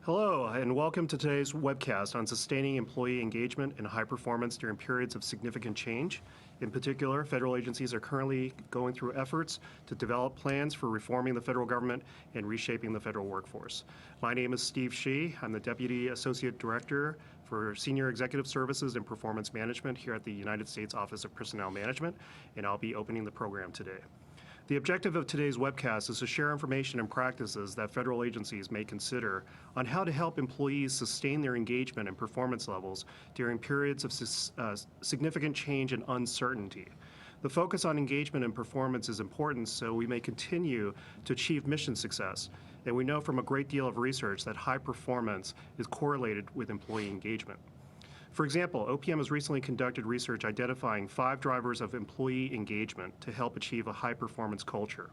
Hello, and welcome to today's webcast on sustaining employee engagement and high performance during periods of significant change. In particular, federal agencies are currently going through efforts to develop plans for reforming the federal government and reshaping the federal workforce. My name is Steve Shee. I'm the Deputy Associate Director for Senior Executive Services and Performance Management here at the United States Office of Personnel Management, and I'll be opening the program today. The objective of today's webcast is to share information and practices that federal agencies may consider on how to help employees sustain their engagement and performance levels during periods of significant change and uncertainty. The focus on engagement and performance is important so we may continue to achieve mission success. And we know from a great deal of research that high performance is correlated with employee engagement. For example, OPM has recently conducted research identifying 5 drivers of employee engagement to help achieve a high-performance culture: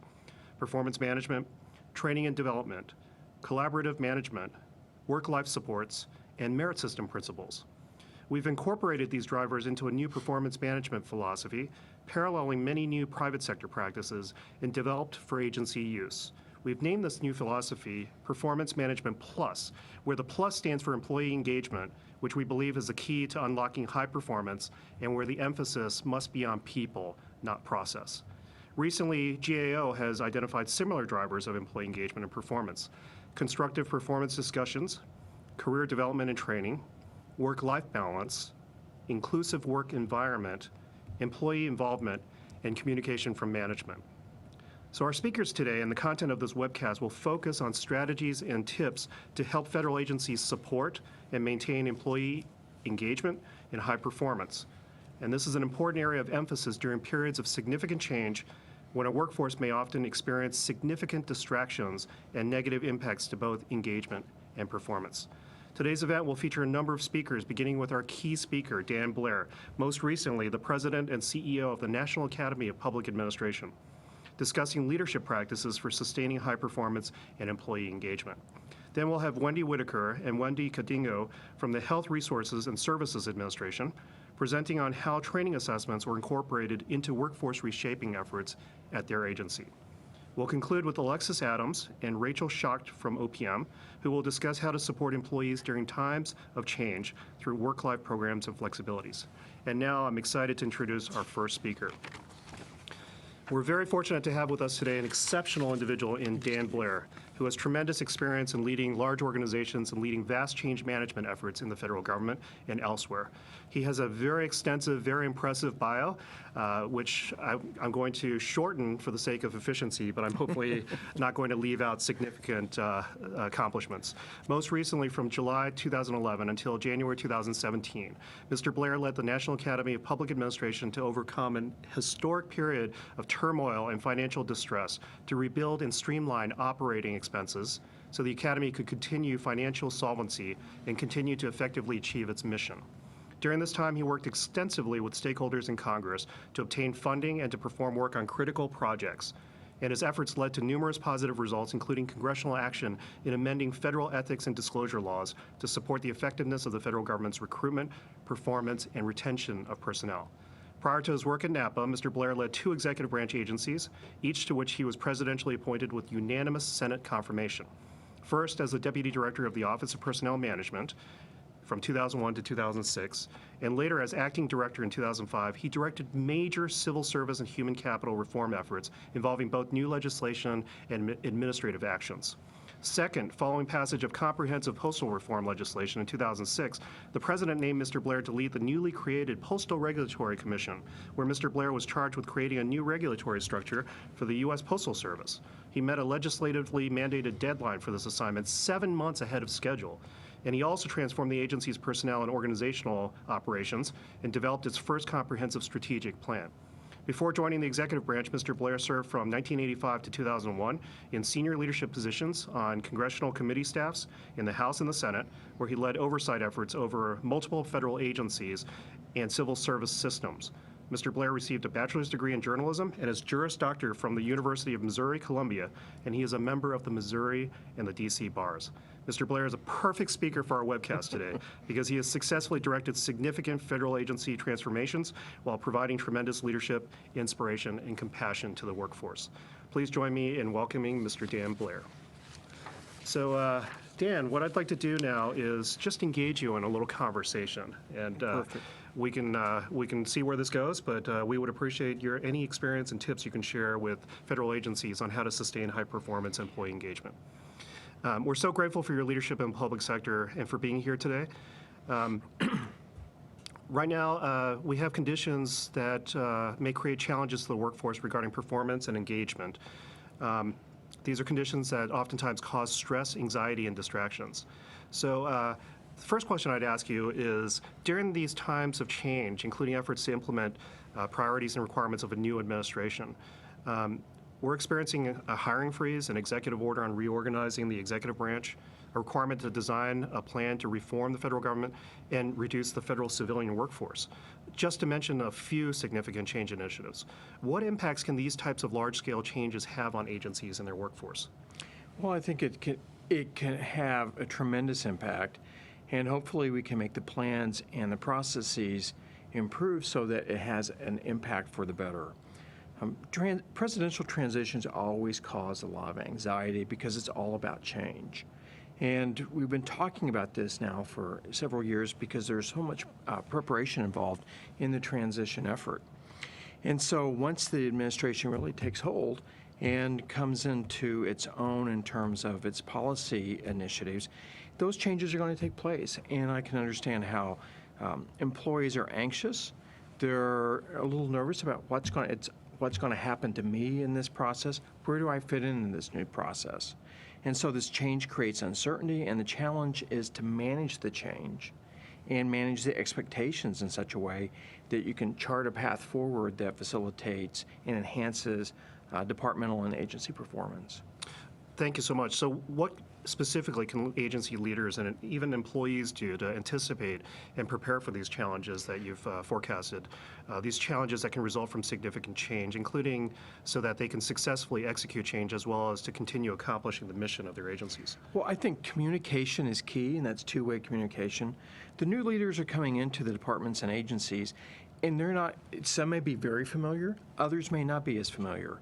performance management, training and development, collaborative management, work-life supports, and merit system principles. We've incorporated these drivers into a new performance management philosophy, paralleling many new private sector practices and developed for agency use. We've named this new philosophy Performance Management Plus, where the plus stands for employee engagement, which we believe is the key to unlocking high performance and where the emphasis must be on people, not process. Recently, GAO has identified similar drivers of employee engagement and performance: constructive performance discussions, career development and training, work-life balance, inclusive work environment, employee involvement, and communication from management. So our speakers today and the content of this webcast will focus on strategies and tips to help federal agencies support and maintain employee engagement and high performance. And this is an important area of emphasis during periods of significant change when a workforce may often experience significant distractions and negative impacts to both engagement and performance. Today's event will feature a number of speakers, beginning with our key speaker, Dan Blair, most recently the President and CEO of the National Academy of Public Administration, discussing leadership practices for sustaining high performance and employee engagement. Then we'll have Wendy Whitaker and Wendy CannonGo from the Health Resources and Services Administration, presenting on how training assessments were incorporated into workforce reshaping efforts at their agency. We'll conclude with Alexis Adams and Rachel Schacht from OPM, who will discuss how to support employees during times of change through work-life programs and flexibilities. And now I'm excited to introduce our first speaker. We're very fortunate to have with us today an exceptional individual in Dan Blair, who has tremendous experience in leading large organizations and leading vast change management efforts in the federal government and elsewhere. He has a very extensive, very impressive bio, which I'm going to shorten for the sake of efficiency, but I'm hopefully not going to leave out significant accomplishments. Most recently, from July 2011 until January 2017, Mr. Blair led the National Academy of Public Administration to overcome an historic period of turmoil and financial distress to rebuild and streamline operating expenses so the Academy could continue financial solvency and continue to effectively achieve its mission. During this time, he worked extensively with stakeholders in Congress to obtain funding and to perform work on critical projects. And his efforts led to numerous positive results, including congressional action in amending federal ethics and disclosure laws to support the effectiveness of the federal government's recruitment, performance, and retention of personnel. Prior to his work at NAPA, Mr. Blair led 2 executive branch agencies, each to which he was presidentially appointed with unanimous Senate confirmation. First, as the Deputy Director of the Office of Personnel Management from 2001 to 2006, and later as Acting Director in 2005, he directed major civil service and human capital reform efforts involving both new legislation and administrative actions. Second, following passage of comprehensive postal reform legislation in 2006, the President named Mr. Blair to lead the newly created Postal Regulatory Commission, where Mr. Blair was charged with creating a new regulatory structure for the U.S. Postal Service. He met a legislatively mandated deadline for this assignment 7 months ahead of schedule. And he also transformed the agency's personnel and organizational operations and developed its first comprehensive strategic plan. Before joining the executive branch, Mr. Blair served from 1985 to 2001 in senior leadership positions on congressional committee staffs in the House and the Senate, where he led oversight efforts over multiple federal agencies and civil service systems. Mr. Blair received a bachelor's degree in journalism and is Juris Doctor from the University of Missouri-Columbia, and he is a member of the Missouri and the D.C. bars. Mr. Blair is a perfect speaker for our webcast today because he has successfully directed significant federal agency transformations while providing tremendous leadership, inspiration, and compassion to the workforce. Please join me in welcoming Mr. Dan Blair. So, Dan, what I'd like to do now is just engage you in a little conversation, and we can see where this goes. But we would appreciate any experience and tips you can share with federal agencies on how to sustain high-performance employee engagement. We're so grateful for your leadership in the public sector and for being here today. Right now, we have conditions that may create challenges to the workforce regarding performance and engagement. These are conditions that oftentimes cause stress, anxiety, and distractions. So the first question I'd ask you is, during these times of change, including efforts to implement priorities and requirements of a new administration, we're experiencing a hiring freeze, an executive order on reorganizing the executive branch, a requirement to design a plan to reform the federal government and reduce the federal civilian workforce, just to mention a few significant change initiatives. What impacts can these types of large-scale changes have on agencies and their workforce? Well, I think it can have a tremendous impact, and hopefully we can make the plans and the processes improve so that it has an impact for the better. Presidential transitions always cause a lot of anxiety because it's all about change. And we've been talking about this now for several years because there's so much preparation involved in the transition effort. And so once the administration really takes hold and comes into its own in terms of its policy initiatives, those changes are going to take place. And I can understand how employees are anxious. They're a little nervous about what's going to happen to me in this process. Where do I fit in this new process? And so this change creates uncertainty, and the challenge is to manage the change and manage the expectations in such a way that you can chart a path forward that facilitates and enhances departmental and agency performance. Thank you so much. So what specifically can agency leaders and even employees do to anticipate and prepare for these challenges that you've forecasted, these challenges that can result from significant change, including so that they can successfully execute change as well as to continue accomplishing the mission of their agencies? Well, I think communication is key, and that's two-way communication. The new leaders are coming into the departments and agencies, and some may be very familiar, others may not be as familiar.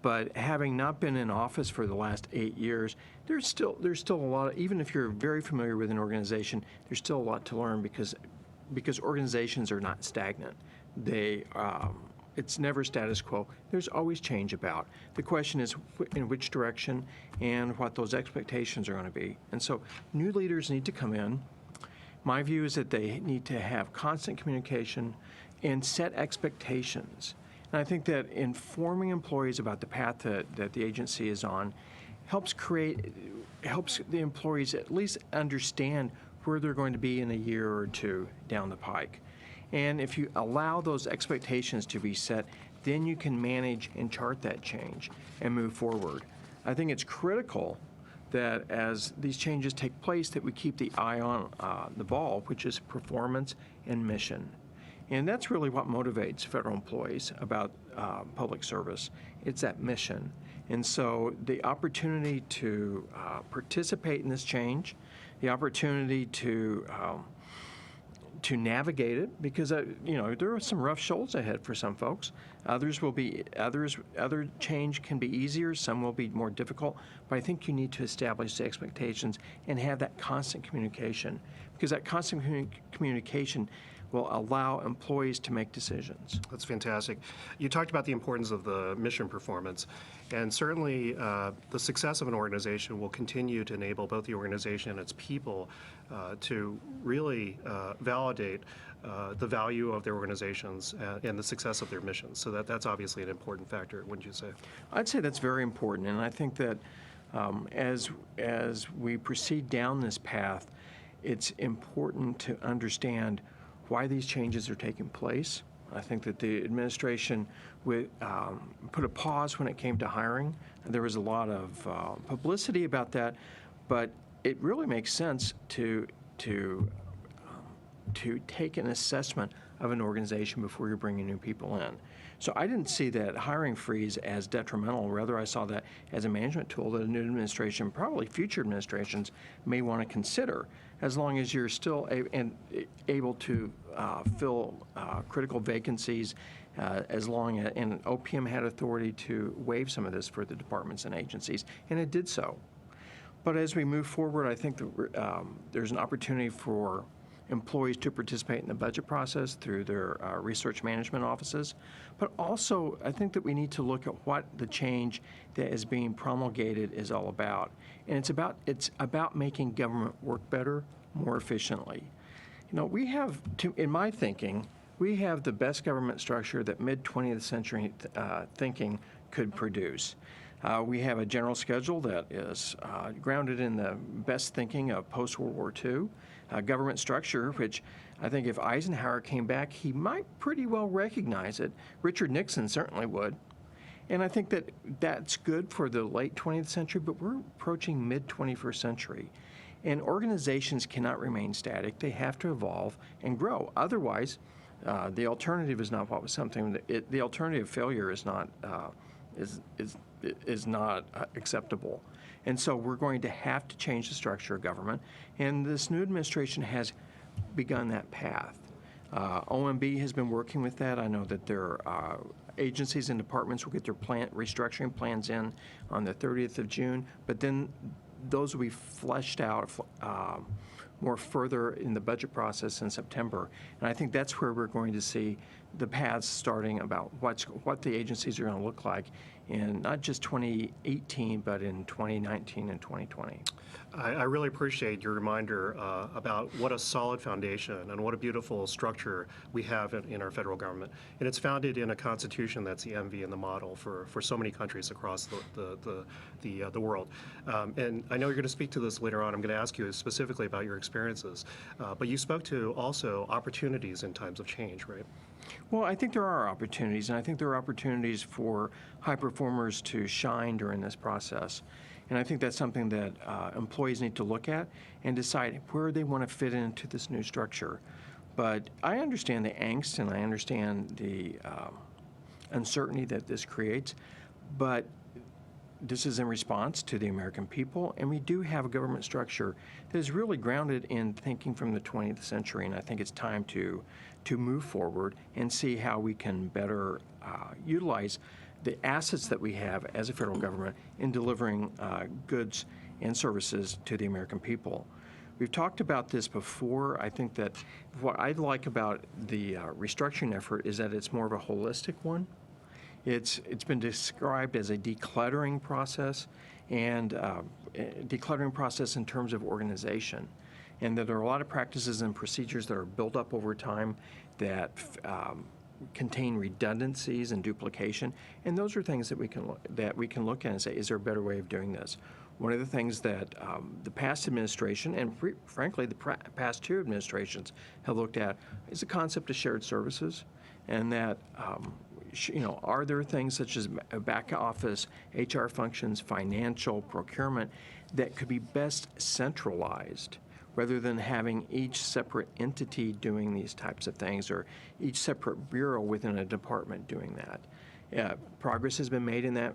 But having not been in office for the last 8 years, there's still a lot, even if you're very familiar with an organization, there's still a lot to learn because organizations are not stagnant. It's never status quo. There's always change about. The question is in which direction and what those expectations are going to be. And so new leaders need to come in. My view is that they need to have constant communication and set expectations. And I think that informing employees about the path that the agency is on helps the employees at least understand where they're going to be in a year or two down the pike. And if you allow those expectations to be set, then you can manage and chart that change and move forward. I think it's critical that as these changes take place that we keep the eye on the ball, which is performance and mission. And that's really what motivates federal employees about public service. It's that mission. And so the opportunity to participate in this change, the opportunity to navigate it, because there are some rough shoals ahead for some folks. Other change can be easier, some will be more difficult, but I think you need to establish the expectations and have that constant communication, because that constant communication will allow employees to make decisions. That's fantastic. You talked about the importance of the mission performance, and certainly the success of an organization will continue to enable both the organization and its people to really validate the value of their organizations and the success of their missions. So that's obviously an important factor, wouldn't you say? I'd say that's very important, and I think that as we proceed down this path, it's important to understand why these changes are taking place. I think that the administration put a pause when it came to hiring. There was a lot of publicity about that, but it really makes sense to take an assessment of an organization before you're bringing new people in. So I didn't see that hiring freeze as detrimental. Rather, I saw that as a management tool that a new administration, probably future administrations, may want to consider, as long as you're still able to fill critical vacancies, and OPM had authority to waive some of this for the departments and agencies, and it did so. But as we move forward, I think that there's an opportunity for employees to participate in the budget process through their research management offices. But also, I think that we need to look at what the change that is being promulgated is all about. And it's about making government work better, more efficiently. You know, we have, in my thinking, we have the best government structure that mid-20th century thinking could produce. We have a general schedule that is grounded in the best thinking of post-World War II, a government structure, which I think if Eisenhower came back, he might pretty well recognize it. Richard Nixon certainly would. And I think that that's good for the late 20th century, but we're approaching mid-21st century. And organizations cannot remain static. They have to evolve and grow. Otherwise, the alternative is not what was something that the alternative failure is not acceptable. And so we're going to have to change the structure of government, and this new administration has begun that path. OMB has been working with that. I know that their agencies and departments will get their restructuring plans in on the 30th of June, but then those will be fleshed out more further in the budget process in September. And I think that's where we're going to see the paths starting about what the agencies are going to look like in not just 2018, but in 2019 and 2020. I really appreciate your reminder about what a solid foundation and what a beautiful structure we have in our federal government. And it's founded in a constitution that's the envy and the model for so many countries across the world. And I know you're going to speak to this later on. I'm going to ask you specifically about your experiences. But you spoke to also opportunities in times of change, right? Well, I think there are opportunities, and I think there are opportunities for high performers to shine during this process. And I think that's something that employees need to look at and decide where they want to fit into this new structure. But I understand the angst and I understand the uncertainty that this creates, but this is in response to the American people, and we do have a government structure that is really grounded in thinking from the 20th century, and I think it's time to move forward and see how we can better utilize the assets that we have as a federal government in delivering goods and services to the American people. We've talked about this before. I think that what I like about the restructuring effort is that it's more of a holistic one. It's been described as a decluttering process, and decluttering process in terms of organization, and that there are a lot of practices and procedures that are built up over time that contain redundancies and duplication, and those are things that we can look at and say, is there a better way of doing this? One of the things that the past administration and frankly the past two administrations have looked at is the concept of shared services, and that are there things such as back office, HR functions, financial, procurement that could be best centralized rather than having each separate entity doing these types of things or each separate bureau within a department doing that. Progress has been made in that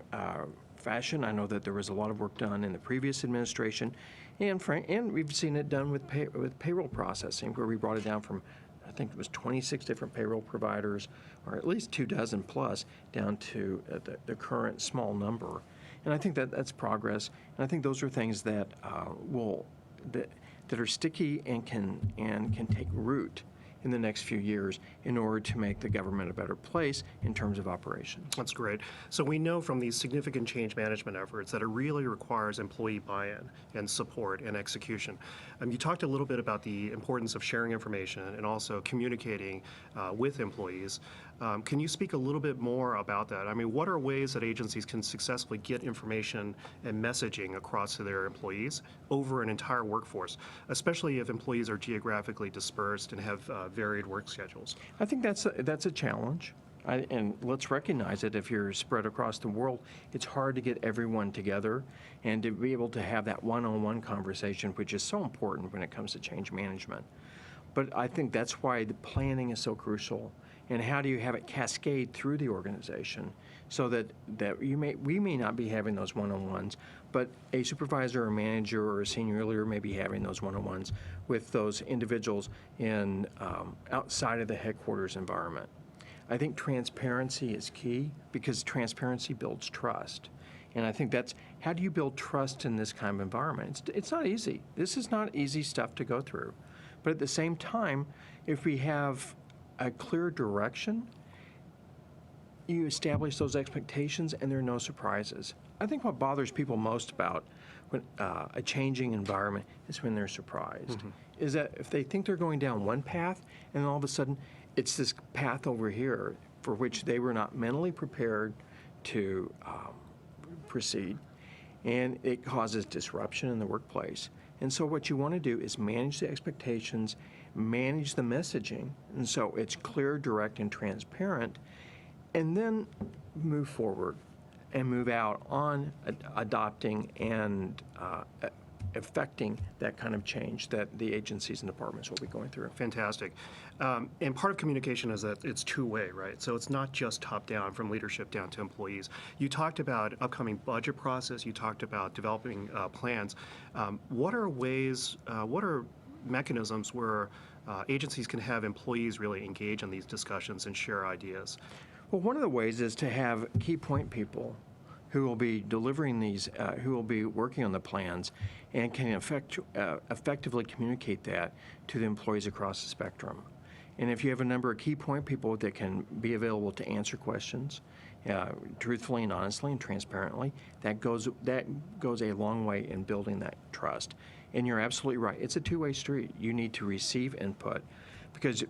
fashion. I know that there was a lot of work done in the previous administration, and we've seen it done with payroll processing, where we brought it down from, I think it was 26 different payroll providers, or at least 24 plus, down to the current small number. And I think that's progress. And I think those are things that that are sticky and can take root in the next few years in order to make the government a better place in terms of operations. That's great. So we know from these significant change management efforts that it really requires employee buy-in and support and execution. You talked a little bit about the importance of sharing information and also communicating with employees. Can you speak a little bit more about that? I mean, what are ways that agencies can successfully get information and messaging across to their employees over an entire workforce, especially if employees are geographically dispersed and have varied work schedules? I think that's a challenge. And let's recognize it. If you're spread across the world, it's hard to get everyone together and to be able to have that one-on-one conversation, which is so important when it comes to change management. But I think that's why the planning is so crucial. And how do you have it cascade through the organization so that we may not be having those one-on-ones, but a supervisor or manager or a senior leader may be having those one-on-ones with those individuals in outside of the headquarters environment. I think transparency is key because transparency builds trust. And I think that's, how do you build trust in this kind of environment? It's not easy. This is not easy stuff to go through. But at the same time, if we have a clear direction, you establish those expectations and there are no surprises. I think what bothers people most about when, a changing environment is when they're surprised. Is that if they think they're going down one path and all of a sudden it's this path over here for which they were not mentally prepared to proceed, and it causes disruption in the workplace. And so what you want to do is manage the expectations, manage the messaging, and so it's clear, direct, and transparent, and then move forward and move out on adopting and affecting that kind of change that the agencies and departments will be going through. Fantastic. And part of communication is that it's two-way, right? So it's not just top-down from leadership down to employees. You talked about upcoming budget process. You talked about developing plans. What are ways, what are mechanisms where agencies can have employees really engage in these discussions and share ideas? Well, one of the ways is to have key point people who will be delivering these, who will be working on the plans and can effectively communicate that to the employees across the spectrum. And if you have a number of key point people that can be available to answer questions truthfully and honestly and transparently, that goes a long way in building that trust. And you're absolutely right. It's a two-way street. You need to receive input because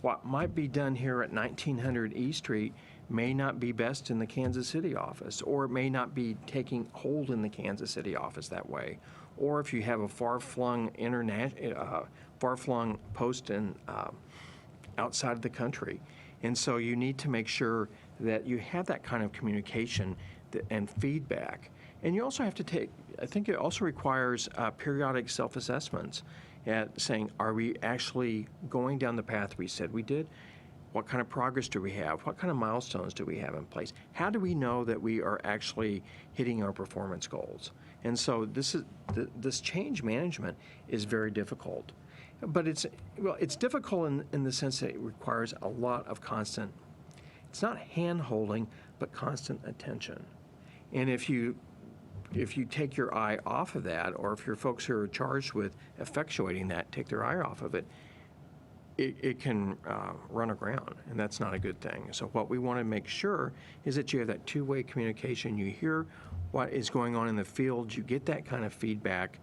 what might be done here at 1900 E Street may not be best in the Kansas City office, or it may not be taking hold in the Kansas City office that way. Or if you have a far-flung post in outside of the country. And so you need to make sure that you have that kind of communication and feedback. And you also have to take, I think it also requires periodic self-assessments at saying, are we actually going down the path we said we did? What kind of progress do we have? What kind of milestones do we have in place? How do we know that we are actually hitting our performance goals? And so this change management is very difficult. But it's difficult in the sense that it requires a lot of constant, it's not hand-holding, but constant attention. And if you take your eye off of that, or if your folks who are charged with effectuating that take their eye off of it, it can run aground, and that's not a good thing. So what we want to make sure is that you have that two-way communication. You hear what is going on in the field, you get that kind of feedback,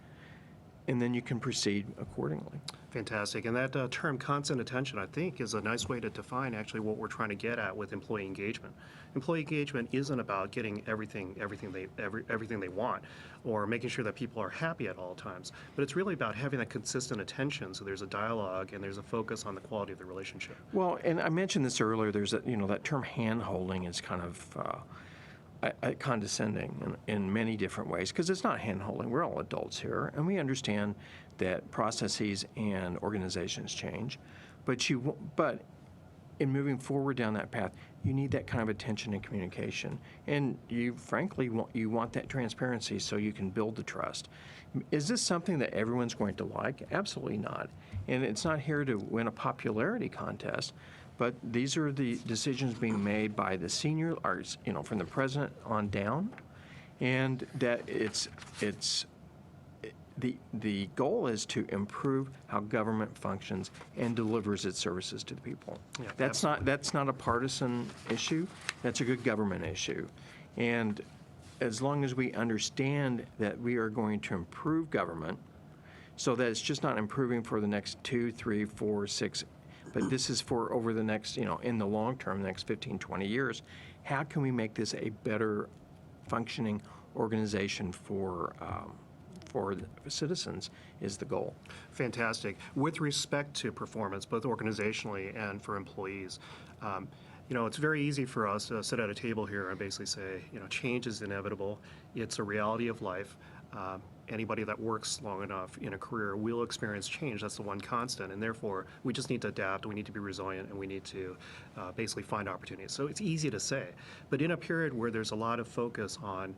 and then you can proceed accordingly. Fantastic. And that term constant attention, I think, is a nice way to define actually what we're trying to get at with employee engagement. Employee engagement isn't about getting everything they want or making sure that people are happy at all times, but it's really about having that consistent attention so there's a dialogue and there's a focus on the quality of the relationship. Well, and I mentioned this earlier, there's that term hand-holding is kind of condescending in many different ways, because it's not hand-holding. We're all adults here, and we understand that processes and organizations change. But in moving forward down that path, you need that kind of attention and communication. And you, frankly, want that transparency so you can build the trust. Is this something that everyone's going to like? Absolutely not. And it's not here to win a popularity contest. But these are the decisions being made by the senior, or, from the president on down, and that the goal is to improve how government functions and delivers its services to the people. Yeah, that's not a partisan issue. That's a good government issue, and as long as we understand that we are going to improve government, so that it's just not improving for the next 2, 3, 4, 6. But this is for over the next, in the long term, the next 15, 20 years, how can we make this a better functioning organization for citizens is the goal. Fantastic. With respect to performance, both organizationally and for employees, it's very easy for us to sit at a table here and basically say, change is inevitable. It's a reality of life. Anybody that works long enough in a career will experience change. That's the one constant, and therefore we just need to adapt, we need to be resilient, and we need to basically find opportunities. So it's easy to say, but in a period where there's a lot of focus on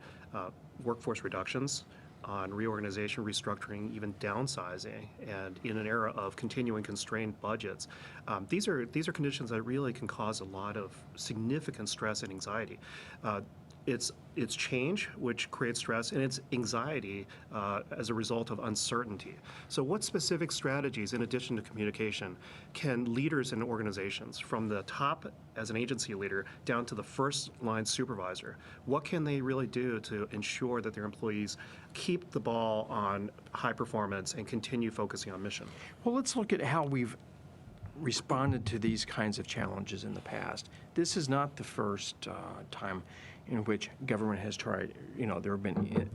workforce reductions, on reorganization, restructuring, even downsizing, and in an era of continuing constrained budgets, these are conditions that really can cause a lot of significant stress and anxiety. it's change, which creates stress, and it's anxiety as a result of uncertainty. So what specific strategies, in addition to communication, can leaders in organizations, from the top as an agency leader down to the first line supervisor, what can they really do to ensure that their employees keep the ball on high performance and continue focusing on mission? Well, let's look at how we've responded to these kinds of challenges in the past. This is not the first time in which government has tried, there have been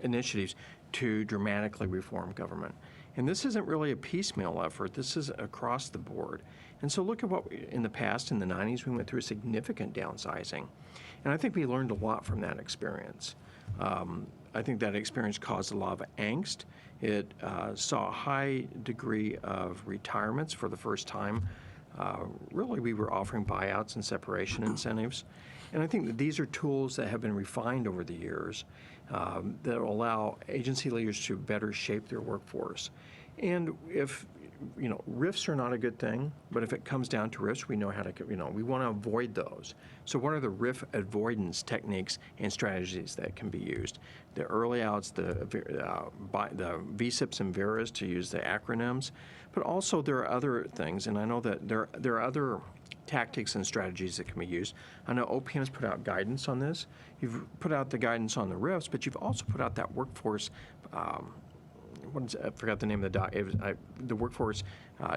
initiatives to dramatically reform government. And this isn't really a piecemeal effort. This is across the board. And so look at what in the past, in the 90s, we went through significant downsizing. And I think we learned a lot from that experience. I think that experience caused a lot of angst. It saw a high degree of retirements for the first time. Really, we were offering buyouts and separation incentives. And I think that these are tools that have been refined over the years that will allow agency leaders to better shape their workforce. And if, RIFs are not a good thing, but if it comes down to RIFs, we know how to, we want to avoid those. So what are the RIF avoidance techniques and strategies that can be used? The early outs, the VSIPs and VERAs, to use the acronyms, but also there are other things, and I know that there are other tactics and strategies that can be used. I know OPM has put out guidance on this. You've put out the guidance on the RIFs, but you've also put out that workforce, I forgot the name of the workforce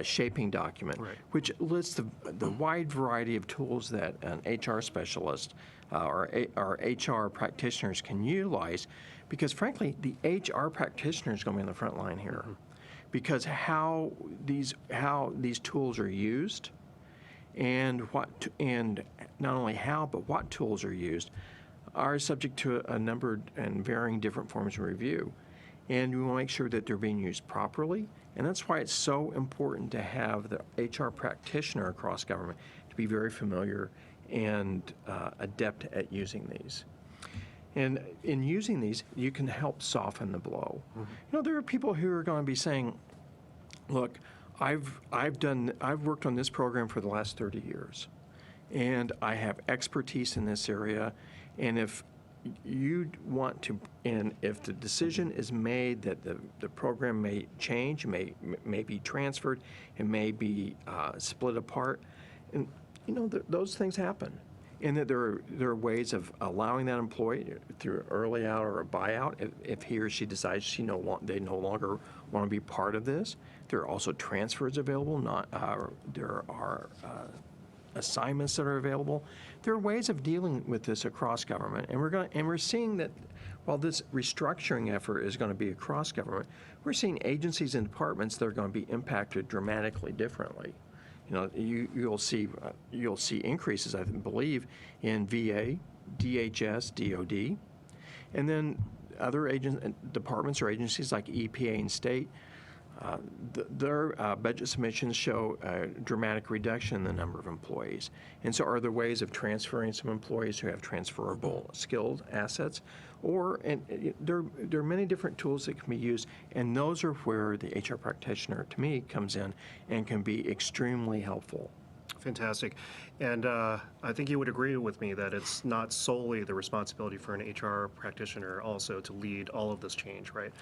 shaping document, Right. which lists the wide variety of tools that an HR specialist or HR practitioners can utilize, because frankly, the HR practitioner is going to be on the front line here, because how these tools are used, and not only how, but what tools are used, are subject to a number and varying different forms of review. And we want to make sure that they're being used properly. And that's why it's so important to have the HR practitioner across government to be very familiar and adept at using these. And in using these, you can help soften the blow. There are people who are going to be saying, look, I've worked on this program for the last 30 years, and I have expertise in this area, and if you want to, and if the decision is made that the program may change, may be transferred, and may be split apart, and those things happen, and that there are ways of allowing that employee through an early out or a buyout if he or she decides they no longer want to be part of this. There are also transfers available. There are assignments that are available. There are ways of dealing with this across government, and we're seeing that while this restructuring effort is going to be across government, we're seeing agencies and departments that are going to be impacted dramatically differently. You'll see increases, I believe, in VA, DHS, DOD, and then other departments or agencies like EPA and state. Their budget submissions show a dramatic reduction in the number of employees. And so are there ways of transferring some employees who have transferable skilled assets? There are many different tools that can be used, and those are where the HR practitioner, to me, comes in and can be extremely helpful. Fantastic. And I think you would agree with me that it's not solely the responsibility for an HR practitioner also to lead all of this change, right?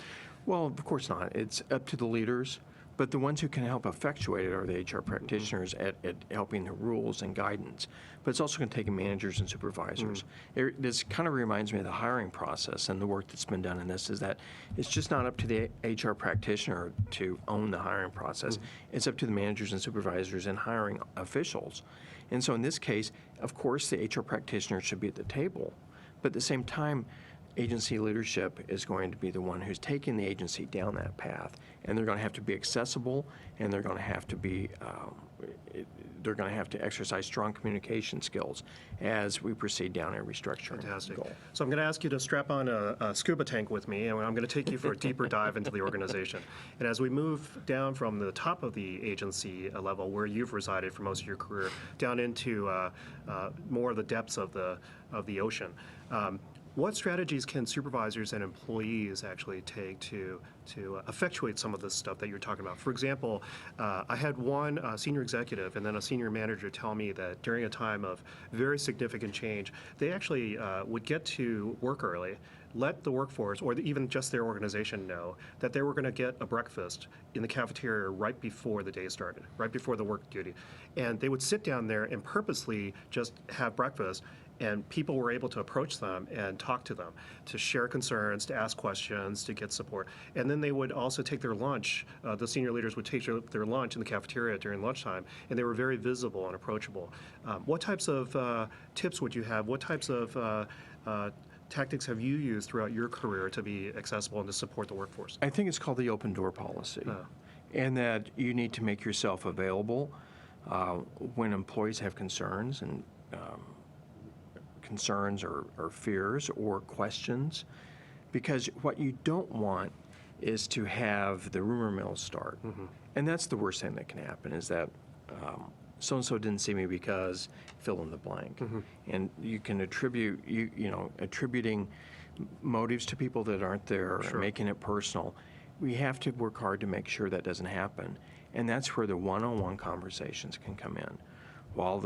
Well, of course not. It's up to the leaders, but the ones who can help effectuate it are the HR practitioners at helping the rules and guidance. But it's also going to take managers and supervisors. This kind of reminds me of the hiring process, and the work that's been done in this is that it's just not up to the HR practitioner to own the hiring process. It's up to the managers and supervisors and hiring officials. And so in this case, of course, the HR practitioner should be at the table, but at the same time, agency leadership is going to be the one who's taking the agency down that path, and they're going to have to be accessible, and they're going to have to be exercise strong communication skills as we proceed down a restructuring Fantastic. goal. So I'm going to ask you to strap on a scuba tank with me, and I'm going to take you for a deeper dive into the organization. And as we move down from the top of the agency level, where you've resided for most of your career, down into more of the depths of the ocean, What strategies can supervisors and employees actually take to effectuate some of this stuff that you're talking about? For example, I had one senior executive and then a senior manager tell me that during a time of very significant change, they actually would get to work early, let the workforce or even just their organization know that they were going to get a breakfast in the cafeteria right before the day started, right before the work duty. And they would sit down there and purposely just have breakfast, and people were able to approach them and talk to them, to share concerns, to ask questions, to get support. And then they would also take their lunch. The senior leaders would take their lunch in the cafeteria during lunchtime, and they were very visible and approachable. What types of tips would you have? What types of tactics have you used throughout your career to be accessible and to support the workforce? I think it's called the Opendoor policy, and that you need to make yourself available when employees have concerns and or fears or questions, because what you don't want is to have the rumor mill start. And that's the worst thing that can happen, is that so-and-so didn't see me because fill in the blank. And you can attribute, attributing motives to people that aren't there, or making it personal. We have to work hard to make sure that doesn't happen. And that's where the one-on-one conversations can come in. While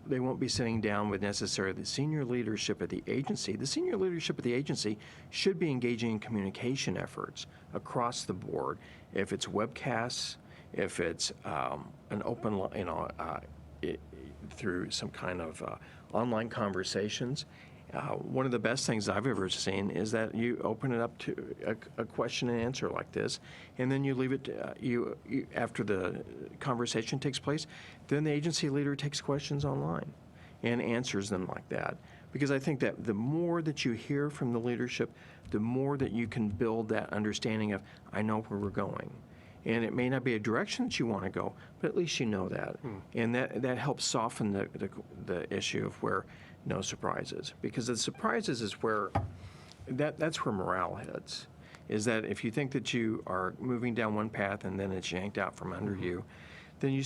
they won't be sitting down with necessarily the senior leadership of the agency, the senior leadership of the agency should be engaging in communication efforts across the board. If it's webcasts, if it's an open, through some kind of online conversations. One of the best things I've ever seen is that you open it up to a question and answer like this, and then you leave it, after the conversation takes place, then the agency leader takes questions online and answers them like that. Because I think that the more that you hear from the leadership, the more that you can build that understanding of, I know where we're going. And it may not be a direction that you want to go, but at least you know that. And that helps soften the issue of where no surprises. Because the surprises is where, that's where morale heads. Is that if you think that you are moving down one path and then it's yanked out from under you, then you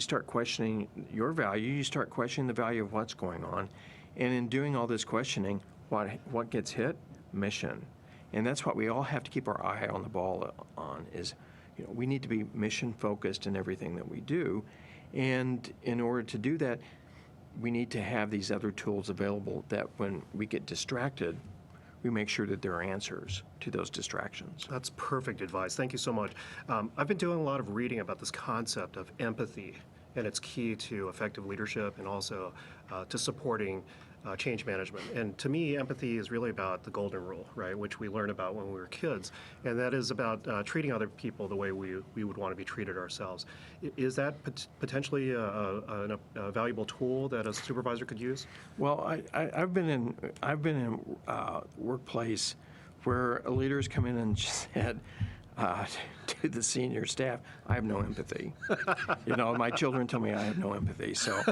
start questioning your value, you start questioning the value of what's going on. And in doing all this questioning, what gets hit? Mission. And that's what we all have to keep our eye on the ball on, is we need to be mission focused in everything that we do. And in order to do that, we need to have these other tools available that when we get distracted, we make sure that there are answers to those distractions. That's perfect advice. Thank you so much. I've been doing a lot of reading about this concept of empathy, and it's key to effective leadership and also to supporting change management. And to me, empathy is really about the golden rule, right, which we learned about when we were kids, and that is about treating other people the way we would want to be treated ourselves. Is that potentially a valuable tool that a supervisor could use? Well, I've been in workplace where leaders come in and said to the senior staff, I have no empathy. My children tell me I have no empathy. So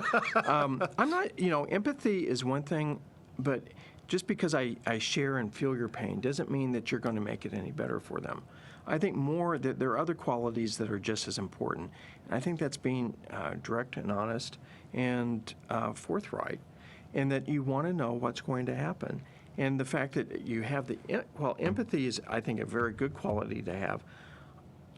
I'm not, empathy is one thing, but just because I share and feel your pain doesn't mean that you're going to make it any better for them. I think more that there are other qualities that are just as important. And I think that's being direct and honest and forthright, and that you want to know what's going to happen. And the fact that you have empathy is, I think, a very good quality to have.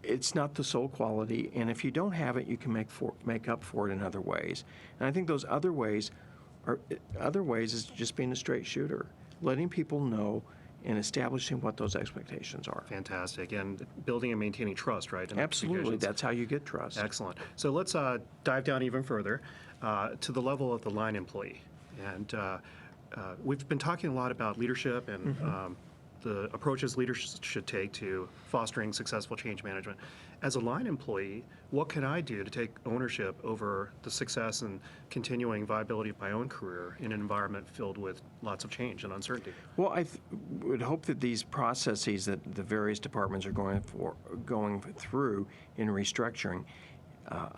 It's not the sole quality, and if you don't have it, you can make up for it in other ways. And I think those other ways is just being a straight shooter, letting people know and establishing what those expectations are. Fantastic. And building and maintaining trust, right? Absolutely. That's how you get trust. Excellent. So let's dive down even further to the level of the line employee. And we've been talking a lot about leadership and the approaches leaders should take to fostering successful change management. As a line employee, what can I do to take ownership over the success and continuing viability of my own career in an environment filled with lots of change and uncertainty? Well, I would hope that these processes that the various departments are going through in restructuring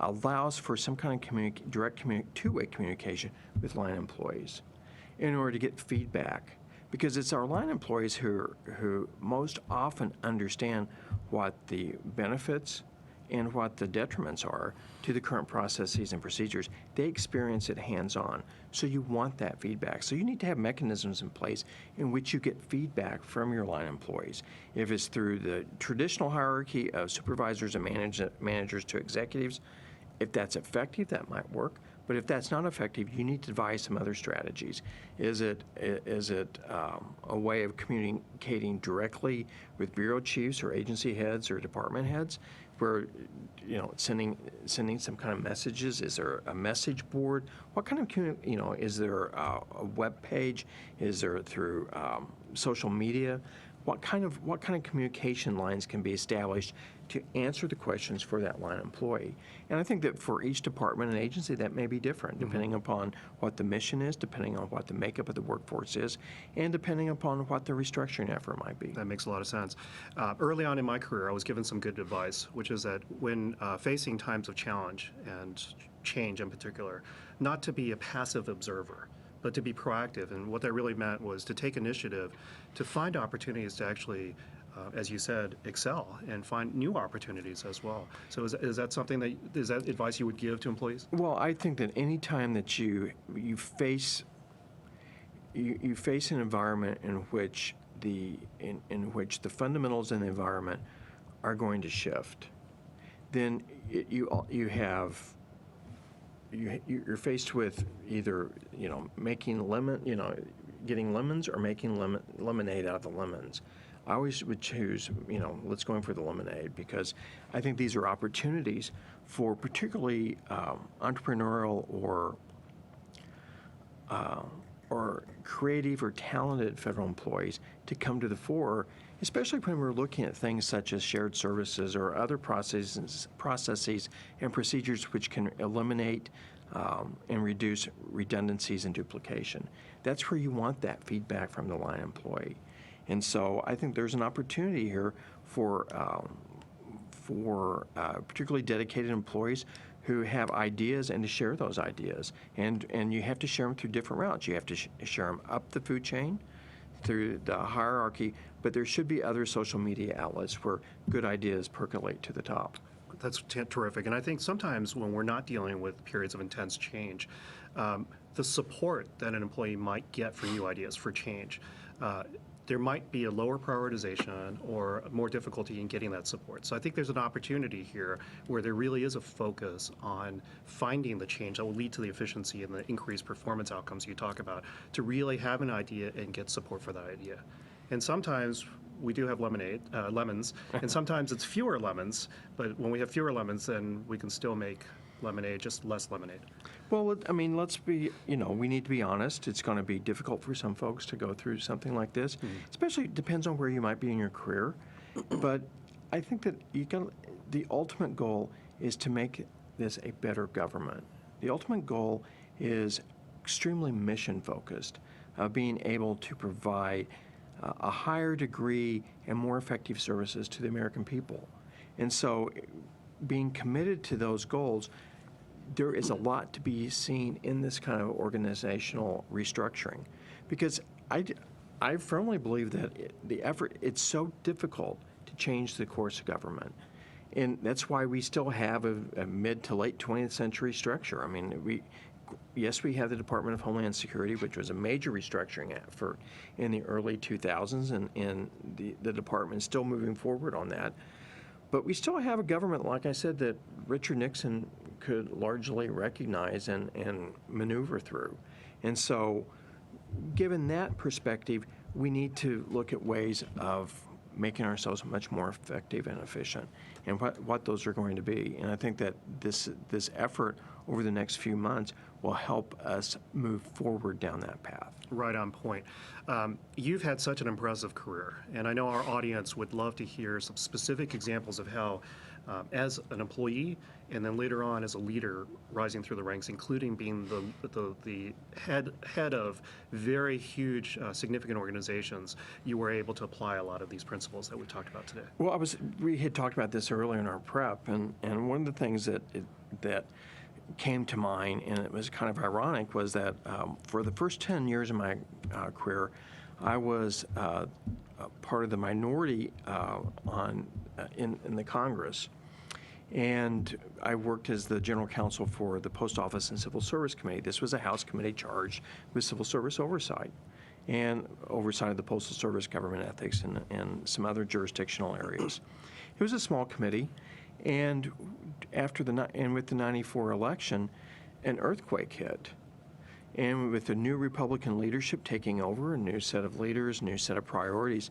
allows for some kind of direct two-way communication with line employees in order to get feedback. Because it's our line employees who most often understand what the benefits and what the detriments are to the current processes and procedures. They experience it hands-on. So you want that feedback. So you need to have mechanisms in place in which you get feedback from your line employees. If it's through the traditional hierarchy of supervisors and managers to executives, if that's effective, that might work. But if that's not effective, you need to devise some other strategies. Is it a way of communicating directly with bureau chiefs or agency heads or department heads, where sending some kind of messages? Is there a message board? What kind of is there a web page? Is there through social media? What kind of communication lines can be established to answer the questions for that line employee? And I think that for each department and agency, that may be different, depending upon what the mission is, depending on what the makeup of the workforce is, and depending upon what the restructuring effort might be. That makes a lot of sense. Early on in my career, I was given some good advice, which is that when facing times of challenge and change in particular, not to be a passive observer, but to be proactive. And what that really meant was to take initiative, to find opportunities to actually, as you said, excel and find new opportunities as well. So is that something is that advice you would give to employees? Well, I think that any time that you face an environment in which the fundamentals in the environment are going to shift, then you're faced with either getting lemons or making lemonade out of the lemons. I always would choose, let's go in for the lemonade, because I think these are opportunities for particularly entrepreneurial or creative or talented federal employees to come to the fore, especially when we're looking at things such as shared services or other processes and procedures which can eliminate and reduce redundancies and duplication. That's where you want that feedback from the line employee. And so I think there's an opportunity here for particularly dedicated employees who have ideas and to share those ideas. And you have to share them through different routes. You have to share them up the food chain through the hierarchy, but there should be other social media outlets where good ideas percolate to the top. That's terrific. And I think sometimes when we're not dealing with periods of intense change, the support that an employee might get for new ideas, for change, there might be a lower prioritization or more difficulty in getting that support. So I think there's an opportunity here where there really is a focus on finding the change that will lead to the efficiency and the increased performance outcomes you talk about, to really have an idea and get support for that idea. And sometimes we do have lemons, and sometimes it's fewer lemons, but when we have fewer lemons, then we can still make lemonade, just less lemonade. Well, I mean, let's be, we need to be honest. It's going to be difficult for some folks to go through something like this, especially it depends on where you might be in your career. But I think that the ultimate goal is to make this a better government. The ultimate goal is extremely mission-focused, being able to provide a higher degree and more effective services to the American people. And so being committed to those goals, there is a lot to be seen in this kind of organizational restructuring, because I firmly believe that it's so difficult to change the course of government. And that's why we still have a mid to late 20th century structure. I mean, yes, we have the Department of Homeland Security, which was a major restructuring effort in the early 2000s, and the department is still moving forward on that. But we still have a government, like I said, that Richard Nixon could largely recognize and maneuver through. And so, given that perspective, we need to look at ways of making ourselves much more effective and efficient, and what those are going to be. And I think that this effort over the next few months will help us move forward down that path. Right on point. You've had such an impressive career, and I know our audience would love to hear some specific examples of how, as an employee and then later on as a leader rising through the ranks, including being the head of very huge, significant organizations, you were able to apply a lot of these principles that we talked about today. Well, we had talked about this earlier in our prep, and one of the things that came to mind, and it was kind of ironic, was that for the first 10 years of my career, I was part of the minority in the Congress. And I worked as the general counsel for the Post Office and Civil Service Committee. This was a House committee charged with civil service oversight and oversight of the Postal Service, government ethics, and some other jurisdictional areas. It was a small committee, and with the '94 election, an earthquake hit. And with the new Republican leadership taking over, a new set of leaders, new set of priorities,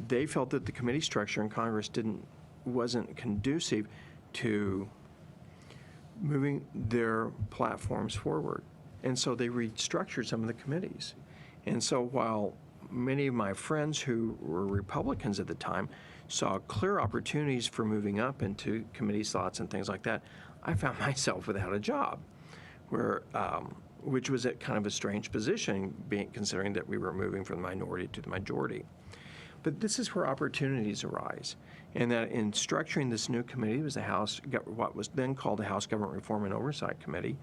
they felt that the committee structure in Congress wasn't conducive to moving their platforms forward. And so they restructured some of the committees. And so while many of my friends who were Republicans at the time saw clear opportunities for moving up into committee slots and things like that, I found myself without a job, which was kind of a strange position, considering that we were moving from the minority to the majority. But this is where opportunities arise, and that in structuring this new committee was what was then called the House Government Reform and Oversight Committee.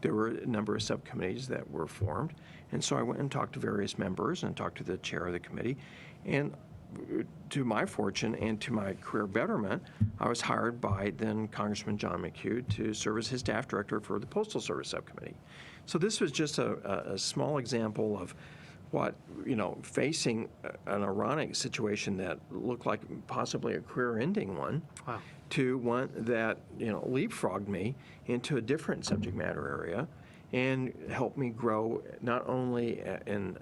There were a number of subcommittees that were formed, and so I went and talked to various members and talked to the chair of the committee, and to my fortune and to my career betterment, I was hired by then Congressman John McHugh to serve as his staff director for the Postal Service Subcommittee. So this was just a small example of what, facing an ironic situation that looked like possibly a career-ending one, Wow. to one that, leapfrogged me into a different subject matter area and helped me grow not only in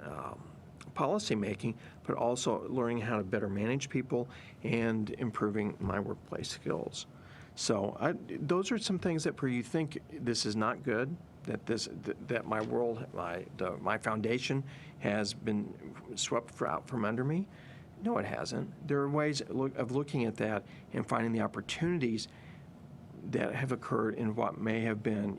policy making, but also learning how to better manage people and improving my workplace skills. So those are some things that where you think this is not good, that my world, my foundation has been swept out from under me. No, it hasn't. There are ways of looking at that and finding the opportunities that have occurred in what may have been,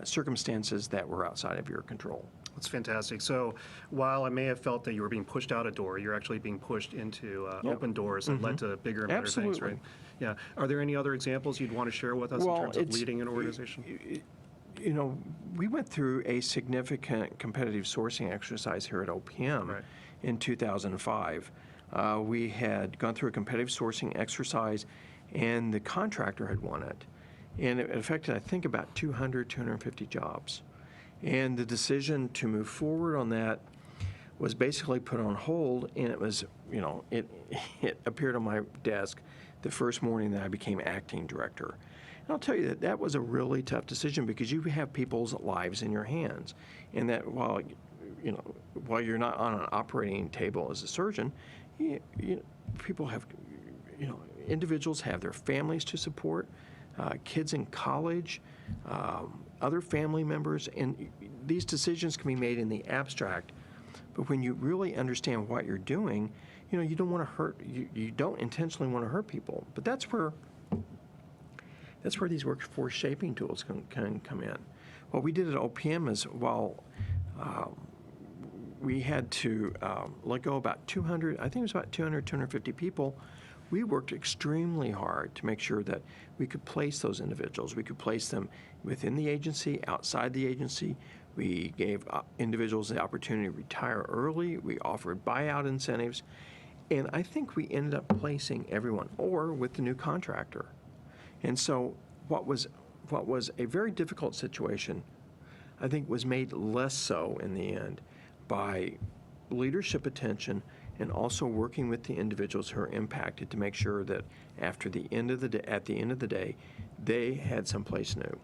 circumstances that were outside of your control. That's fantastic. So while I may have felt that you were being pushed out a door, you're actually being pushed into open doors that led to bigger and better things, right? Yeah. Are there any other examples you'd want to share with us in terms of leading an organization? We went through a significant competitive sourcing exercise here at OPM in 2005. We had gone through a competitive sourcing exercise, and the contractor had won it. And it affected, I think, about 250 jobs. And the decision to move forward on that was basically put on hold, and it was, it appeared on my desk the first morning that I became acting director. And I'll tell you that was a really tough decision because you have people's lives in your hands, and that while you're not on an operating table as a surgeon, people have, individuals have their families to support, kids in college, other family members, and these decisions can be made in the abstract. But when you really understand what you're doing, you don't want to hurt. You don't intentionally want to hurt people. But that's where these workforce shaping tools can come in. What we did at OPM is while we had to let go about 200, I think it was about 250 people, we worked extremely hard to make sure that we could place those individuals. We could place them within the agency, outside the agency. We gave individuals the opportunity to retire early. We offered buyout incentives. And I think we ended up placing everyone, or with the new contractor. And so what was a very difficult situation, I think, was made less so in the end by leadership attention and also working with the individuals who are impacted to make sure that at the end of the day, they had someplace new.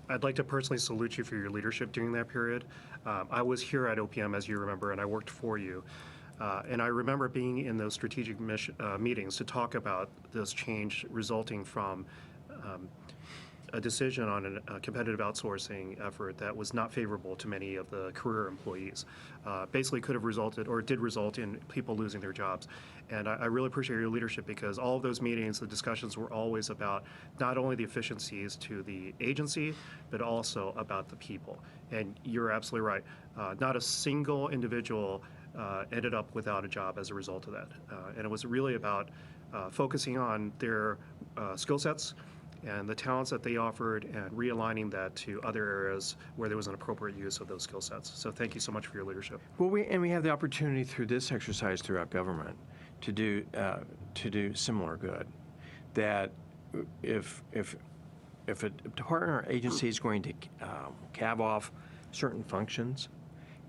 I'd like to personally salute you for your leadership during that period. I was here at OPM, as you remember, and I worked for you. And I remember being in those strategic meetings to talk about this change resulting from a decision on a competitive outsourcing effort that was not favorable to many of the career employees. Basically could have resulted, or did result in people losing their jobs. And I really appreciate your leadership because all of those meetings, the discussions were always about not only the efficiencies to the agency, but also about the people. And you're absolutely right. Not a single individual ended up without a job as a result of that. And it was really about focusing on their skill sets and the talents that they offered and realigning that to other areas where there was an appropriate use of those skill sets. So thank you so much for your leadership. Well, we have the opportunity through this exercise throughout government to do similar good. That if a department or agency is going to calve off certain functions,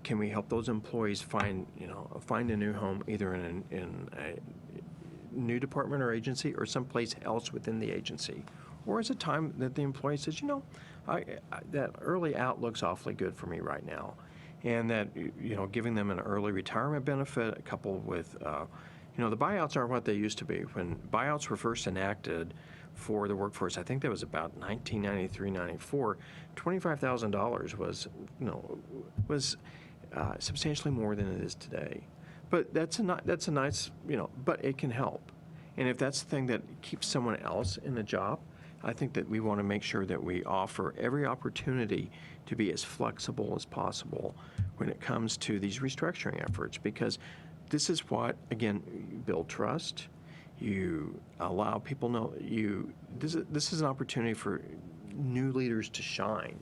can we help those employees find a new home either in a new department or agency or someplace else within the agency? Or is it time that the employee says, that early out looks awfully good for me right now, and that giving them an early retirement benefit coupled with the buyouts aren't what they used to be. When buyouts were first enacted for the workforce, I think that was about 1993-94. $25,000 was substantially more than it is today. But that's a nice, but it can help. And if that's the thing that keeps someone else in the job, I think that we want to make sure that we offer every opportunity to be as flexible as possible when it comes to these restructuring efforts, because this is what, again, you build trust. You allow people this is an opportunity for new leaders to shine,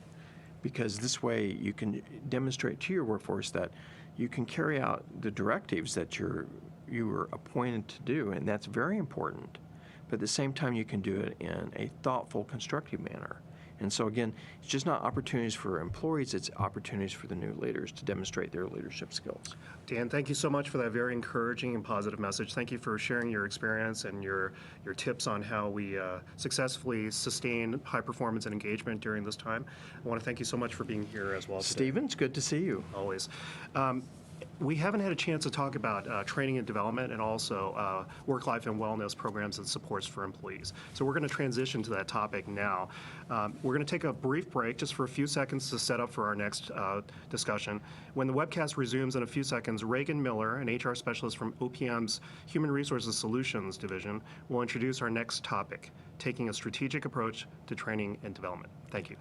because this way you can demonstrate to your workforce that you can carry out the directives that you were appointed to do, and that's very important. But at the same time, you can do it in a thoughtful, constructive manner. And so again, it's just not opportunities for employees, it's opportunities for the new leaders to demonstrate their leadership skills. Dan, thank you so much for that very encouraging and positive message. Thank you for sharing your experience and your tips on how we successfully sustain high performance and engagement during this time. I want to thank you so much for being here as well today. Stephen, it's good to see you. Always. We haven't had a chance to talk about training and development and also work-life and wellness programs and supports for employees. So we're going to transition to that topic now. We're going to take a brief break just for a few seconds to set up for our next discussion. When the webcast resumes in a few seconds, Reagan Miller, an HR specialist from OPM's Human Resources Solutions Division, will introduce our next topic, taking a strategic approach to training and development. Thank you.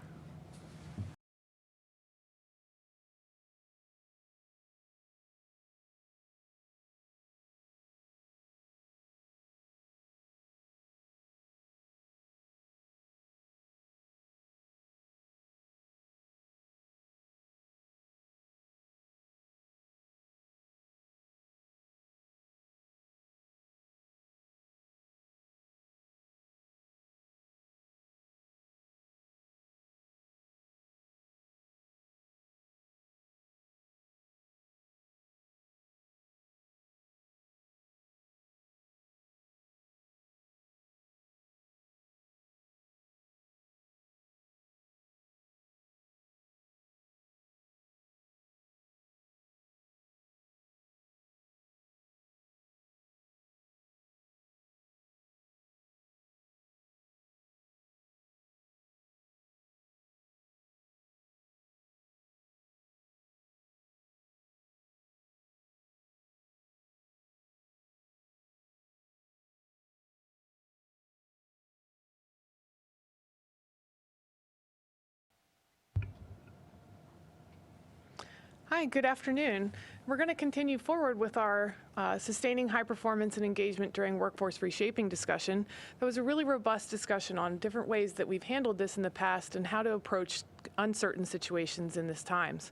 Hi, good afternoon. We're going to continue forward with our sustaining high performance and engagement during workforce reshaping discussion. That was a really robust discussion on different ways that we've handled this in the past and how to approach uncertain situations in this times.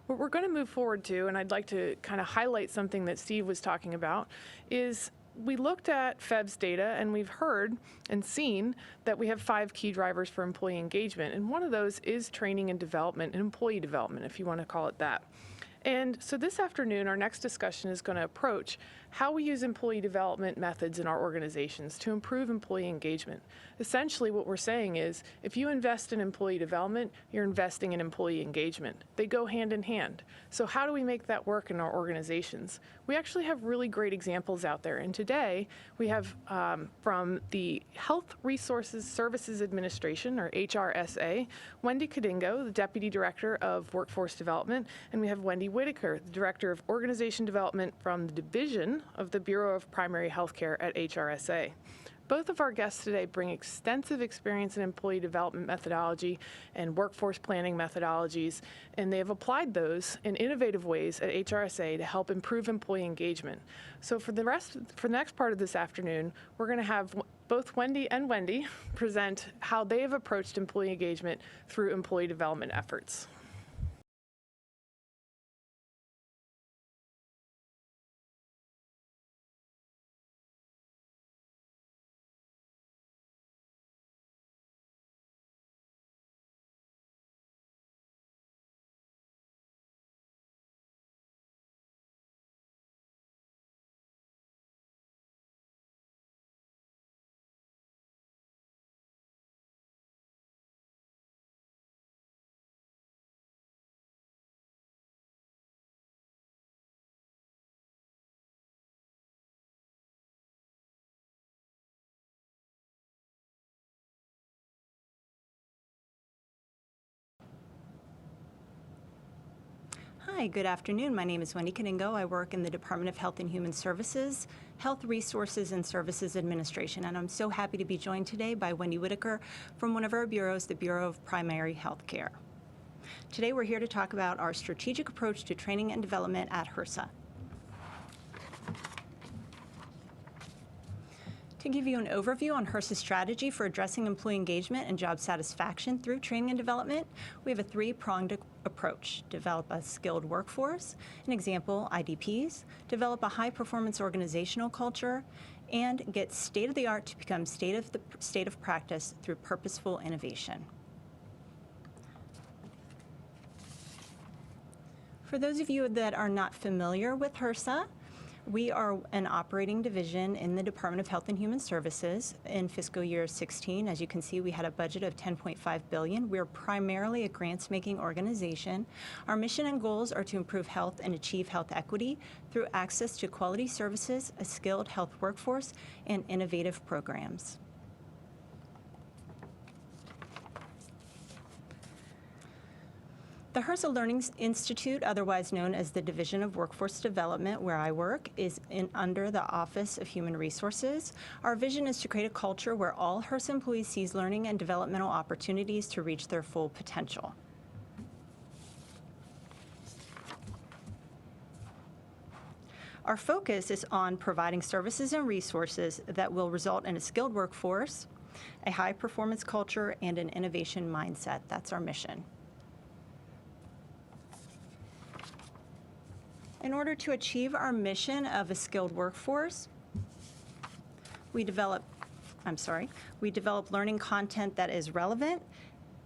What we're going to move forward to, and I'd like to kind of highlight something that Steve was talking about, is we looked at FEB's data and we've heard and seen that we have 5 key drivers for employee engagement. And one of those is training and development, and employee development, if you want to call it that. And so this afternoon, our next discussion is going to approach how we use employee development methods in our organizations to improve employee engagement. Essentially, what we're saying is, if you invest in employee development, you're investing in employee engagement. They go hand in hand. So how do we make that work in our organizations? We actually have really great examples out there. And today, we have from the Health Resources Services Administration, or HRSA, Wendy CannonGo, the Deputy Director of Workforce Development, and we have Wendy Whitaker, the Director of Organization Development from the Division of the Bureau of Primary Healthcare at HRSA. Both of our guests today bring extensive experience in employee development methodology and workforce planning methodologies, and they have applied those in innovative ways at HRSA to help improve employee engagement. So for the next part of this afternoon, we're going to have both Wendy and Wendy present how they have approached employee engagement through employee development efforts. Hi, good afternoon. My name is Wendy CannonGo. I work in the Department of Health and Human Services, Health Resources and Services Administration, and I'm so happy to be joined today by Wendy Whitaker from one of our bureaus, the Bureau of Primary Health Care. Today we're here to talk about our strategic approach to training and development at HRSA. To give you an overview on HRSA's strategy for addressing employee engagement and job satisfaction through training and development, we have a three-pronged approach. Develop a skilled workforce, an example, IDPs, develop a high-performance organizational culture, and get state-of-the-art to become state of practice through purposeful innovation. For those of you that are not familiar with HRSA, we are an operating division in the Department of Health and Human Services. In fiscal year 16, as you can see, we had a budget of $10.5 billion. We're primarily a grants-making organization. Our mission and goals are to improve health and achieve health equity through access to quality services, a skilled health workforce, and innovative programs. The Herzl Learning Institute, otherwise known as the Division of Workforce Development, where I work, is under the Office of Human Resources. Our vision is to create a culture where all HRSA employees seize learning and developmental opportunities to reach their full potential. Our focus is on providing services and resources that will result in a skilled workforce, a high-performance culture, and an innovation mindset. That's our mission. In order to achieve our mission of a skilled workforce, we develop learning content that is relevant.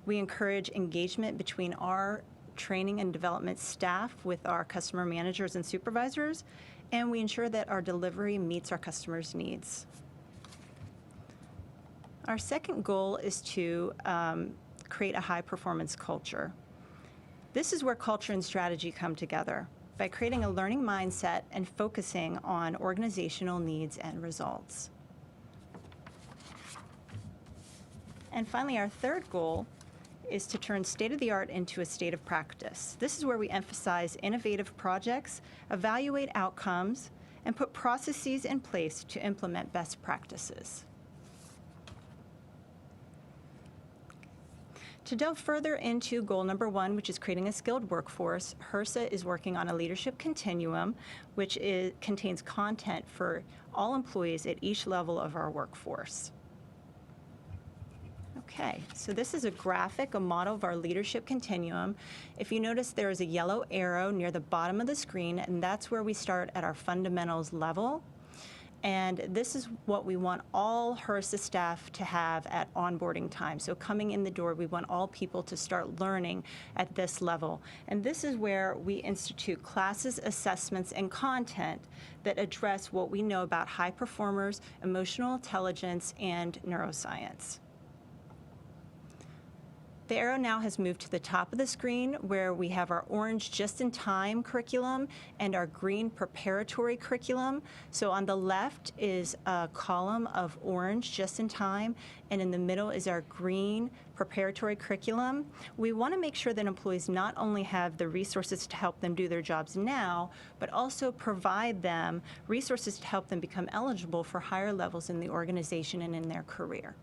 We encourage engagement between our training and development staff with our customer managers and supervisors, and we ensure that our delivery meets our customers' needs. Our second goal is to create a high-performance culture. This is where culture and strategy come together, by creating a learning mindset and focusing on organizational needs and results. And finally, our third goal is to turn state-of-the-art into a state of practice. This is where we emphasize innovative projects, evaluate outcomes, and put processes in place to implement best practices. To delve further into goal number one, which is creating a skilled workforce, HRSA is working on a leadership continuum, which contains content for all employees at each level of our workforce. Okay, so this is a graphic, a model of our leadership continuum. If you notice, there is a yellow arrow near the bottom of the screen, and that's where we start at our fundamentals level. And this is what we want all HRSA staff to have at onboarding time. So coming in the door, we want all people to start learning at this level. And this is where we institute classes, assessments, and content that address what we know about high performers, emotional intelligence, and neuroscience. The arrow now has moved to the top of the screen where we have our orange just-in-time curriculum and our green preparatory curriculum. So on the left is a column of orange just-in-time, and in the middle is our green preparatory curriculum. We want to make sure that employees not only have the resources to help them do their jobs now, but also provide them resources to help them become eligible for higher levels in the organization and in their career.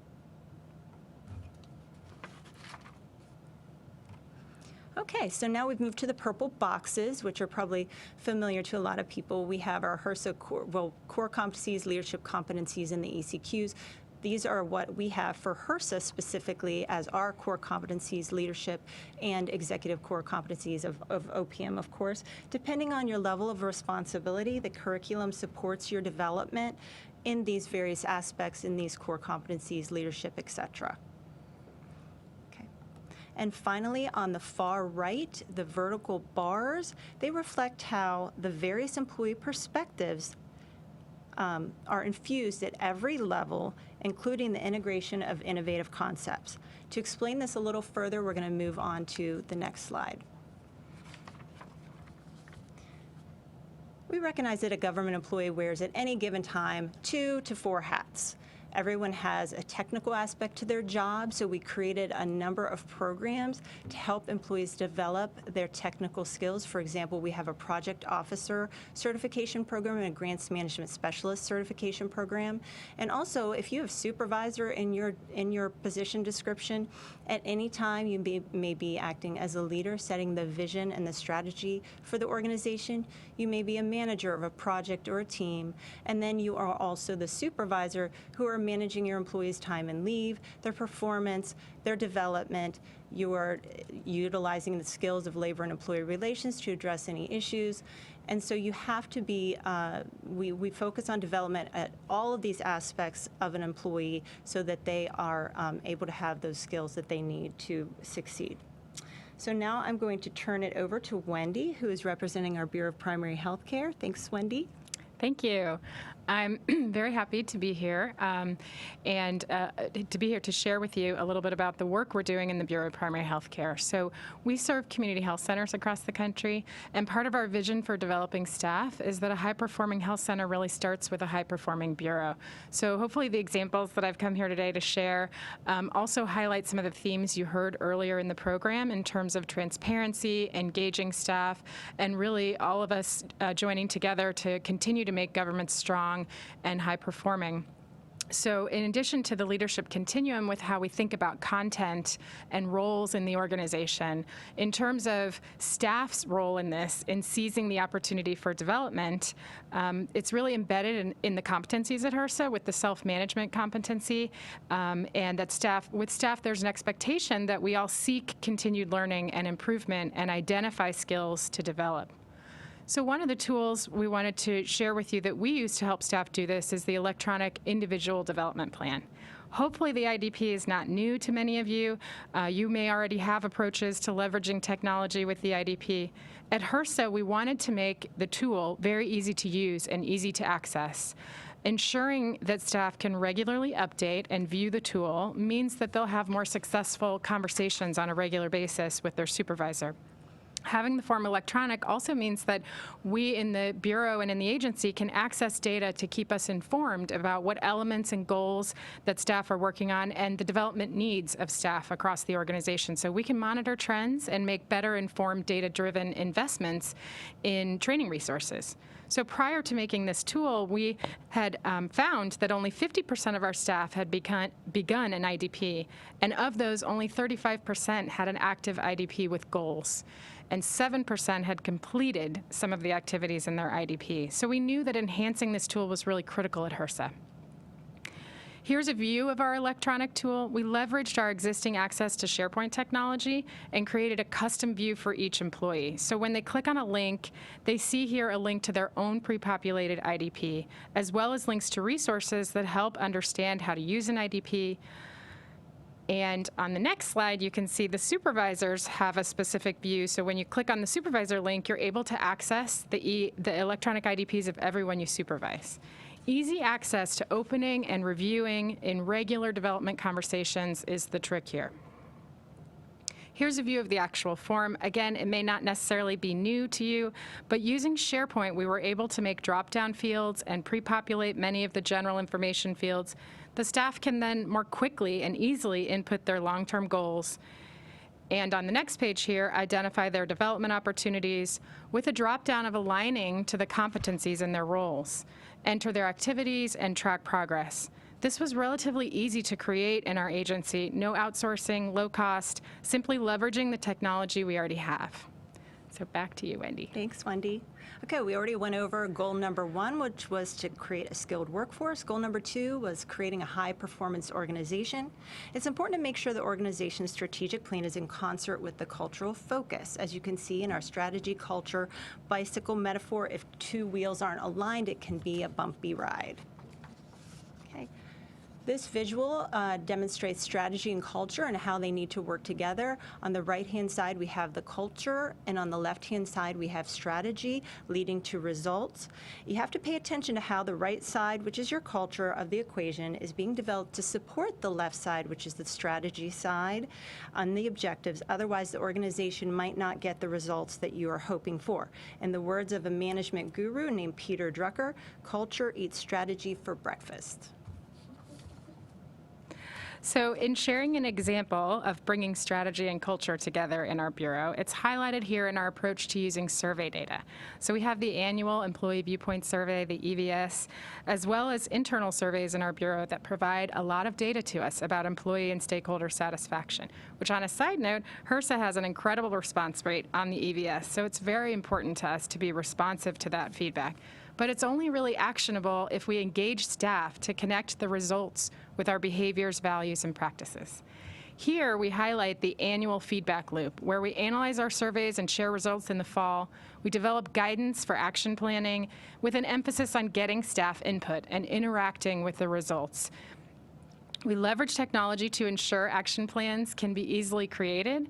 Okay, so now we've moved to the purple boxes, which are probably familiar to a lot of people. We have our HRSA core competencies, leadership competencies, and the ECQs. These are what we have for HRSA specifically as our core competencies, leadership, and executive core competencies of OPM, of course. Depending on your level of responsibility, the curriculum supports your development in these various aspects, in these core competencies, leadership, et cetera. And finally, on the far right, the vertical bars, they reflect how the various employee perspectives are infused at every level, including the integration of innovative concepts. To explain this a little further, we're going to move on to the next slide. We recognize that a government employee wears at any given time 2 to 4 hats. Everyone has a technical aspect to their job, so we created a number of programs to help employees develop their technical skills. For example, we have a project officer certification program and a grants management specialist certification program. And also, if you have supervisor in your position description, at any time you may be acting as a leader, setting the vision and the strategy for the organization. You may be a manager of a project or a team, and then you are also the supervisor who are managing your employees' time and leave, their performance, their development. You are utilizing the skills of labor and employee relations to address any issues. And so you have to be, we focus on development at all of these aspects of an employee so that they are able to have those skills that they need to succeed. So now I'm going to turn it over to Wendy, who is representing our Bureau of Primary Health Care. Thanks, Wendy. Thank you. I'm very happy to be here to share with you a little bit about the work we're doing in the Bureau of Primary Health Care. So we serve community health centers across the country, and part of our vision for developing staff is that a high-performing health center really starts with a high-performing bureau. So hopefully the examples that I've come here today to share also highlight some of the themes you heard earlier in the program in terms of transparency, engaging staff, and really all of us joining together to continue to make government strong and high-performing. So in addition to the leadership continuum with how we think about content and roles in the organization, in terms of staff's role in this, in seizing the opportunity for development, it's really embedded in the competencies at HRSA with the self-management competency, and that with staff there's an expectation that we all seek continued learning and improvement and identify skills to develop. So one of the tools we wanted to share with you that we use to help staff do this is the electronic individual development plan. Hopefully the IDP is not new to many of you. You may already have approaches to leveraging technology with the IDP. At HRSA, we wanted to make the tool very easy to use and easy to access. Ensuring that staff can regularly update and view the tool means that they'll have more successful conversations on a regular basis with their supervisor. Having the form electronic also means that we in the Bureau and in the agency can access data to keep us informed about what elements and goals that staff are working on and the development needs of staff across the organization. So we can monitor trends and make better informed data-driven investments in training resources. So prior to making this tool, we had found that only 50% of our staff had begun an IDP, and of those, only 35% had an active IDP with goals, and 7% had completed some of the activities in their IDP. So we knew that enhancing this tool was really critical at HRSA. Here's a view of our electronic tool. We leveraged our existing access to SharePoint technology and created a custom view for each employee. So when they click on a link, they see here a link to their own pre-populated IDP, as well as links to resources that help understand how to use an IDP. And on the next slide, you can see the supervisors have a specific view. So when you click on the supervisor link, you're able to access the electronic IDPs of everyone you supervise. Easy access to opening and reviewing in regular development conversations is the trick here. Here's a view of the actual form. Again, it may not necessarily be new to you, but using SharePoint, we were able to make drop-down fields and pre-populate many of the general information fields. The staff can then more quickly and easily input their long-term goals. And on the next page here, identify their development opportunities with a drop-down of aligning to the competencies in their roles. Enter their activities and track progress. This was relatively easy to create in our agency. No outsourcing, low cost, simply leveraging the technology we already have. So back to you, Wendy. Thanks, Wendy. Okay, we already went over goal number 1, which was to create a skilled workforce. Goal number 2 was creating a high-performance organization. It's important to make sure the organization's strategic plan is in concert with the cultural focus. As you can see in our strategy culture bicycle metaphor, if 2 wheels aren't aligned, it can be a bumpy ride. Okay. This visual demonstrates strategy and culture and how they need to work together. On the right-hand side, we have the culture, and on the left-hand side, we have strategy leading to results. You have to pay attention to how the right side, which is your culture of the equation, is being developed to support the left side, which is the strategy side, on the objectives. Otherwise, the organization might not get the results that you are hoping for. In the words of a management guru named Peter Drucker, culture eats strategy for breakfast. So in sharing an example of bringing strategy and culture together in our Bureau, it's highlighted here in our approach to using survey data. So we have the annual Employee Viewpoint Survey, the EVS, as well as internal surveys in our Bureau that provide a lot of data to us about employee and stakeholder satisfaction, which on a side note, HRSA has an incredible response rate on the EVS, so it's very important to us to be responsive to that feedback. But it's only really actionable if we engage staff to connect the results with our behaviors, values, and practices. Here, we highlight the annual feedback loop, where we analyze our surveys and share results in the fall. We develop guidance for action planning with an emphasis on getting staff input and interacting with the results. We leverage technology to ensure action plans can be easily created,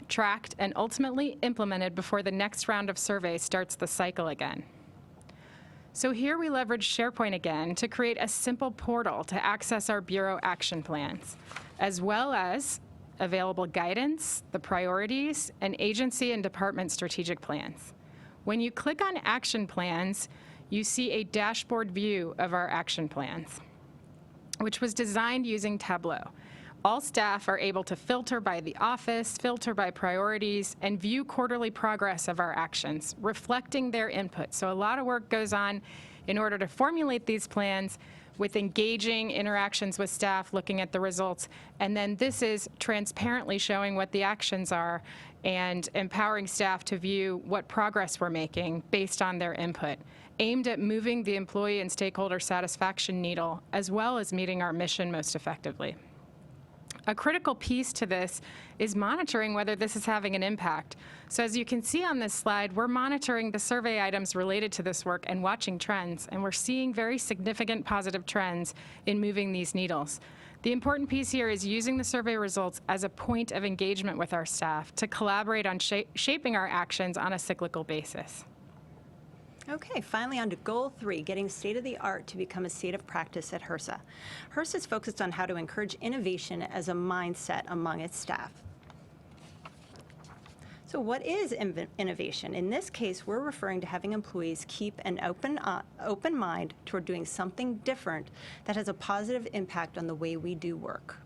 tracked, and ultimately implemented before the next round of surveys starts the cycle again. So here we leverage SharePoint again to create a simple portal to access our Bureau action plans, as well as available guidance, the priorities, and agency and department strategic plans. When you click on action plans, you see a dashboard view of our action plans, which was designed using Tableau. All staff are able to filter by the office, filter by priorities, and view quarterly progress of our actions, reflecting their input. So a lot of work goes on in order to formulate these plans with engaging interactions with staff, looking at the results, and then this is transparently showing what the actions are and empowering staff to view what progress we're making based on their input, aimed at moving the employee and stakeholder satisfaction needle, as well as meeting our mission most effectively. A critical piece to this is monitoring whether this is having an impact. So as you can see on this slide, we're monitoring the survey items related to this work and watching trends, and we're seeing very significant positive trends in moving these needles. The important piece here is using the survey results as a point of engagement with our staff to collaborate on shaping our actions on a cyclical basis. Okay, finally on to goal 3, getting state-of-the-art to become a state of practice at HRSA. HRSA is focused on how to encourage innovation as a mindset among its staff. So what is innovation? In this case, we're referring to having employees keep an open mind toward doing something different that has a positive impact on the way we do work.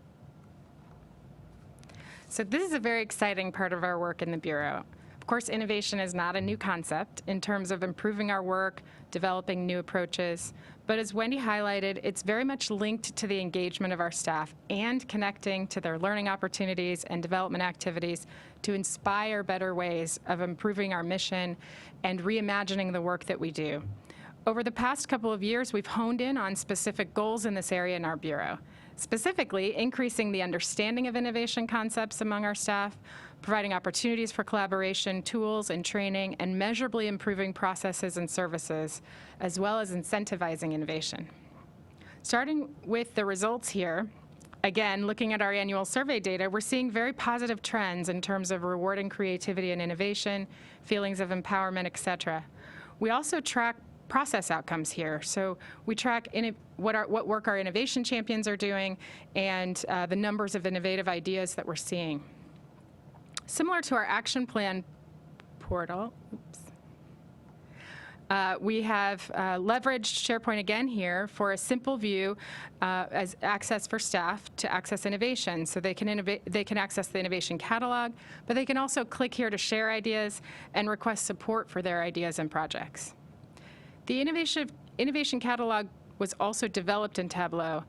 So this is a very exciting part of our work in the Bureau. Of course, innovation is not a new concept in terms of improving our work, developing new approaches, but as Wendy highlighted, it's very much linked to the engagement of our staff and connecting to their learning opportunities and development activities to inspire better ways of improving our mission and reimagining the work that we do. Over the past couple of years, we've honed in on specific goals in this area in our Bureau, specifically increasing the understanding of innovation concepts among our staff, providing opportunities for collaboration, tools, and training, and measurably improving processes and services, as well as incentivizing innovation. Starting with the results here, again, looking at our annual survey data, we're seeing very positive trends in terms of rewarding creativity and innovation, feelings of empowerment, et cetera. We also track process outcomes here. So we track what work our innovation champions are doing and the numbers of innovative ideas that we're seeing. Similar to our action plan portal, we have leveraged SharePoint again here for a simple view as access for staff to access innovation. So they can access the innovation catalog, but they can also click here to share ideas and request support for their ideas and projects. The innovation catalog was also developed in Tableau,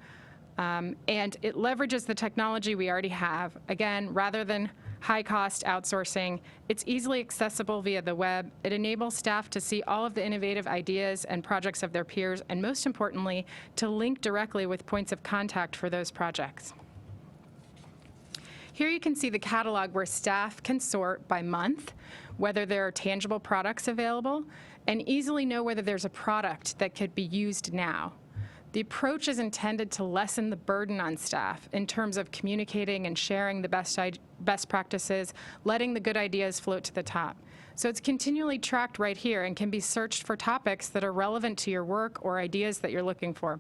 and it leverages the technology we already have. Again, rather than high-cost outsourcing, it's easily accessible via the web. It enables staff to see all of the innovative ideas and projects of their peers, and most importantly, to link directly with points of contact for those projects. Here you can see the catalog where staff can sort by month, whether there are tangible products available, and easily know whether there's a product that could be used now. The approach is intended to lessen the burden on staff in terms of communicating and sharing the best practices, letting the good ideas float to the top. So it's continually tracked right here and can be searched for topics that are relevant to your work or ideas that you're looking for.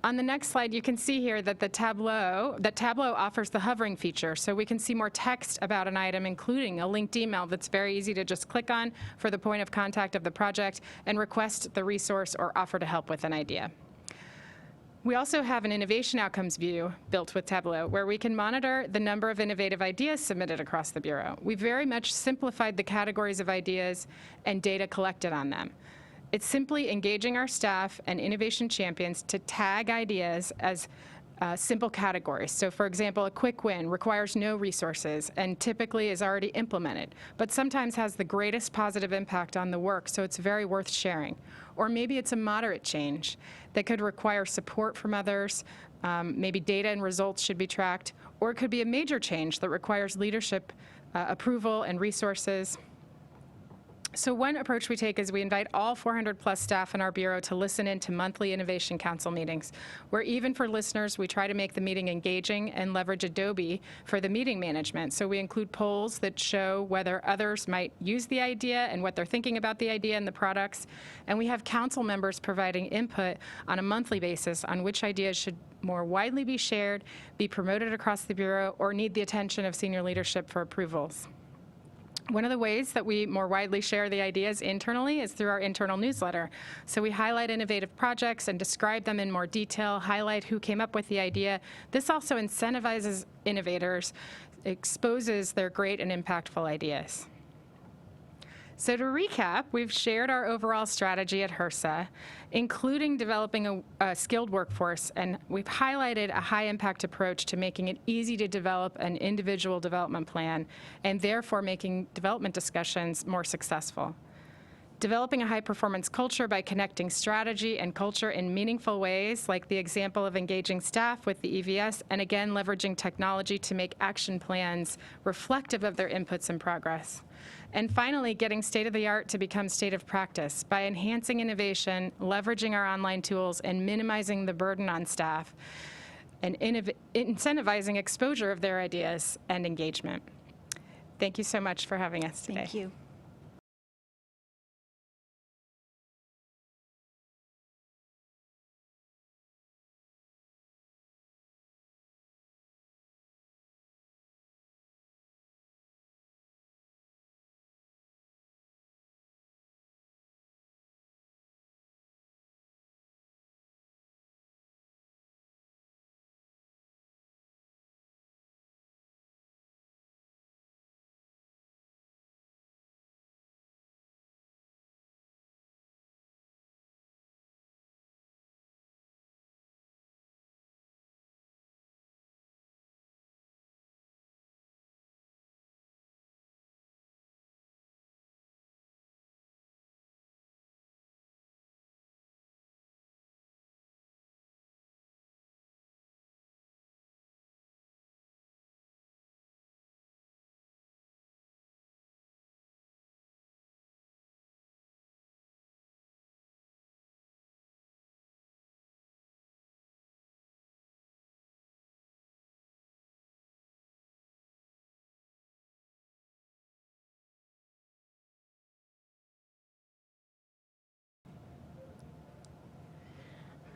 On the next slide, you can see here that Tableau offers the hovering feature, so we can see more text about an item, including a linked email that's very easy to just click on for the point of contact of the project and request the resource or offer to help with an idea. We also have an innovation outcomes view built with Tableau, where we can monitor the number of innovative ideas submitted across the Bureau. We very much simplified the categories of ideas and data collected on them. It's simply engaging our staff and innovation champions to tag ideas as simple categories. So for example, a quick win requires no resources and typically is already implemented, but sometimes has the greatest positive impact on the work, so it's very worth sharing. Or maybe it's a moderate change that could require support from others, maybe data and results should be tracked, or it could be a major change that requires leadership approval and resources. So one approach we take is we invite all 400+ staff in our Bureau to listen in to monthly Innovation Council meetings, where even for listeners, we try to make the meeting engaging and leverage Adobe for the meeting management. So we include polls that show whether others might use the idea and what they're thinking about the idea and the products. And we have council members providing input on a monthly basis on which ideas should more widely be shared, be promoted across the Bureau, or need the attention of senior leadership for approvals. One of the ways that we more widely share the ideas internally is through our internal newsletter. So we highlight innovative projects and describe them in more detail, highlight who came up with the idea. This also incentivizes innovators, exposes their great and impactful ideas. So to recap, we've shared our overall strategy at HRSA, including developing a skilled workforce, and we've highlighted a high-impact approach to making it easy to develop an individual development plan, and therefore making development discussions more successful. Developing a high-performance culture by connecting strategy and culture in meaningful ways, like the example of engaging staff with the EVS, and again, leveraging technology to make action plans reflective of their inputs and progress. And finally, getting state-of-the-art to become state of practice by enhancing innovation, leveraging our online tools, and minimizing the burden on staff, and incentivizing exposure of their ideas and engagement. Thank you so much for having us today. Thank you.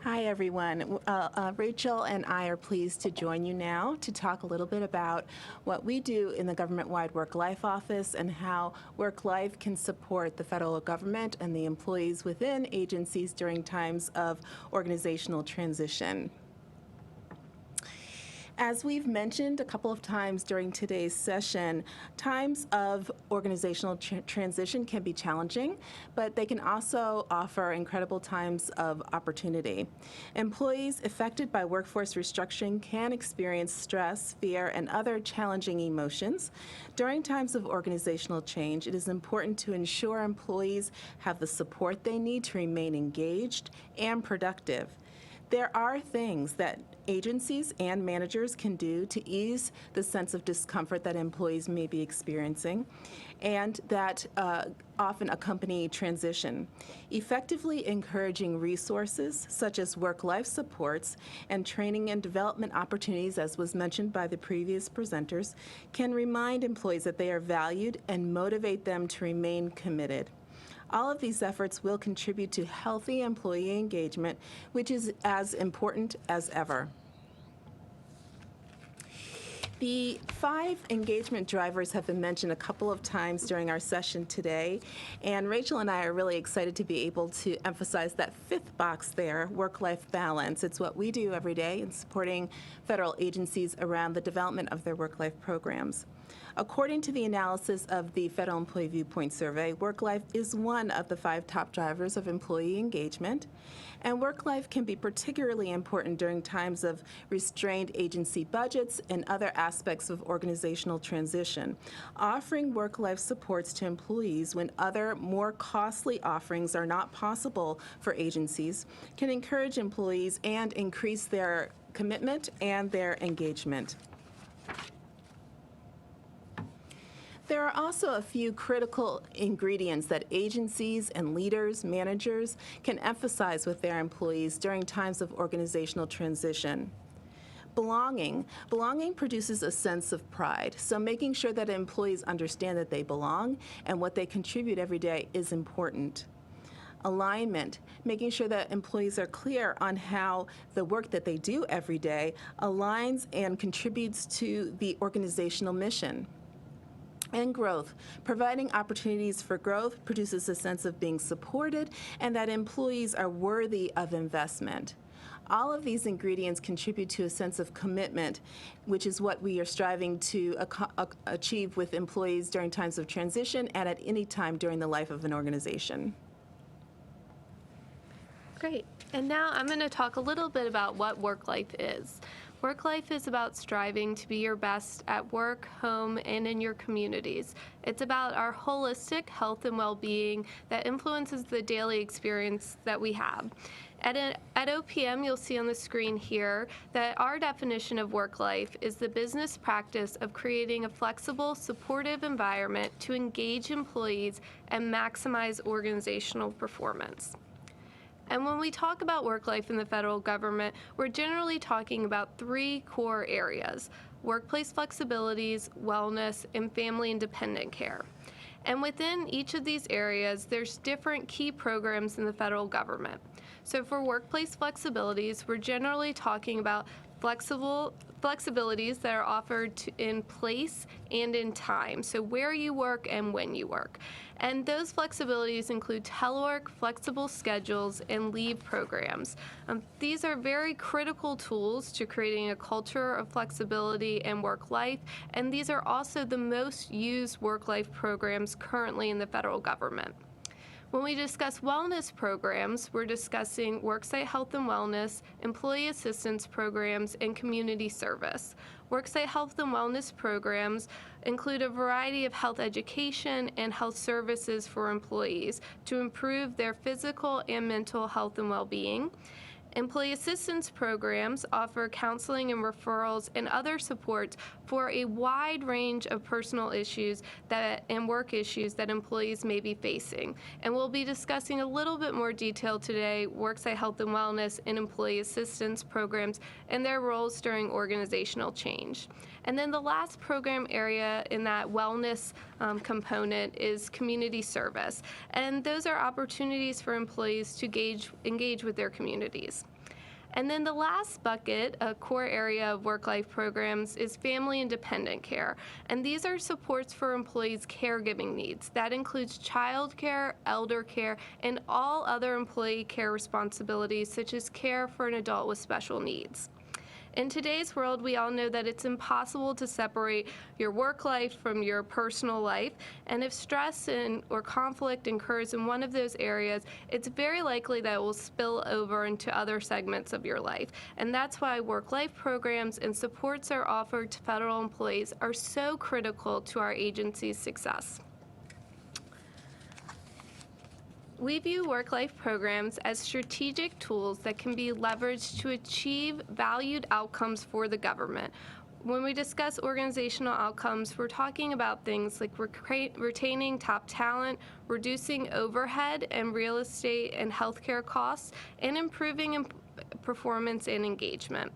Hi, everyone. Rachel and I are pleased to join you now to talk a little bit about what we do in the Government-Wide Work-Life Office and how work-life can support the federal government and the employees within agencies during times of organizational transition. As we've mentioned a couple of times during today's session, times of organizational transition can be challenging, but they can also offer incredible times of opportunity. Employees affected by workforce restructuring can experience stress, fear, and other challenging emotions. During times of organizational change, it is important to ensure employees have the support they need to remain engaged and productive. There are things that agencies and managers can do to ease the sense of discomfort that employees may be experiencing and that often accompany transition. Effectively encouraging resources such as work-life supports and training and development opportunities, as was mentioned by the previous presenters, can remind employees that they are valued and motivate them to remain committed. All of these efforts will contribute to healthy employee engagement, which is as important as ever. The 5 engagement drivers have been mentioned a couple of times during our session today, and Rachel and I are really excited to be able to emphasize that 5th box there, work-life balance. It's what we do every day in supporting federal agencies around the development of their work-life programs. According to the analysis of the Federal Employee Viewpoint Survey, work-life is one of the 5 top drivers of employee engagement, and work-life can be particularly important during times of restrained agency budgets and other aspects of organizational transition. Offering work-life supports to employees when other, more costly offerings are not possible for agencies can encourage employees and increase their commitment and their engagement. There are also a few critical ingredients that agencies and leaders, managers, can emphasize with their employees during times of organizational transition. Belonging. Belonging produces a sense of pride, so making sure that employees understand that they belong and what they contribute every day is important. Alignment, making sure that employees are clear on how the work that they do every day aligns and contributes to the organizational mission. And growth. Providing opportunities for growth produces a sense of being supported and that employees are worthy of investment. All of these ingredients contribute to a sense of commitment, which is what we are striving to achieve with employees during times of transition and at any time during the life of an organization. Great. And now I'm going to talk a little bit about what work life is. Work life is about striving to be your best at work, home, and in your communities. It's about our holistic health and well-being that influences the daily experience that we have. At OPM, you'll see on the screen here that our definition of work life is the business practice of creating a flexible, supportive environment to engage employees and maximize organizational performance. And when we talk about work life in the federal government, we're generally talking about 3 core areas: workplace flexibilities, wellness, and family and dependent care. And within each of these areas, there's different key programs in the federal government. So for workplace flexibilities, we're generally talking about flexibilities that are offered in place and in time, so where you work and when you work. And those flexibilities include telework, flexible schedules, and leave programs. These are very critical tools to creating a culture of flexibility and work life, and these are also the most used work-life programs currently in the federal government. When we discuss wellness programs, we're discussing worksite health and wellness, employee assistance programs, and community service. Worksite health and wellness programs include a variety of health education and health services for employees to improve their physical and mental health and well-being. Employee assistance programs offer counseling and referrals and other supports for a wide range of personal issues and work issues that employees may be facing. And we'll be discussing a little bit more detail today, worksite health and wellness and employee assistance programs and their roles during organizational change. And then the last program area in that wellness component is community service. And those are opportunities for employees to engage with their communities. And then the last bucket, a core area of work-life programs, is family and dependent care. And these are supports for employees' caregiving needs. That includes child care, elder care, and all other employee care responsibilities, such as care for an adult with special needs. In today's world, we all know that it's impossible to separate your work life from your personal life, and if stress or conflict occurs in one of those areas, it's very likely that it will spill over into other segments of your life. And that's why work-life programs and supports that are offered to federal employees are so critical to our agency's success. We view work-life programs as strategic tools that can be leveraged to achieve valued outcomes for the government. When we discuss organizational outcomes, we're talking about things like retaining top talent, reducing overhead and real estate and healthcare costs, and improving performance and engagement.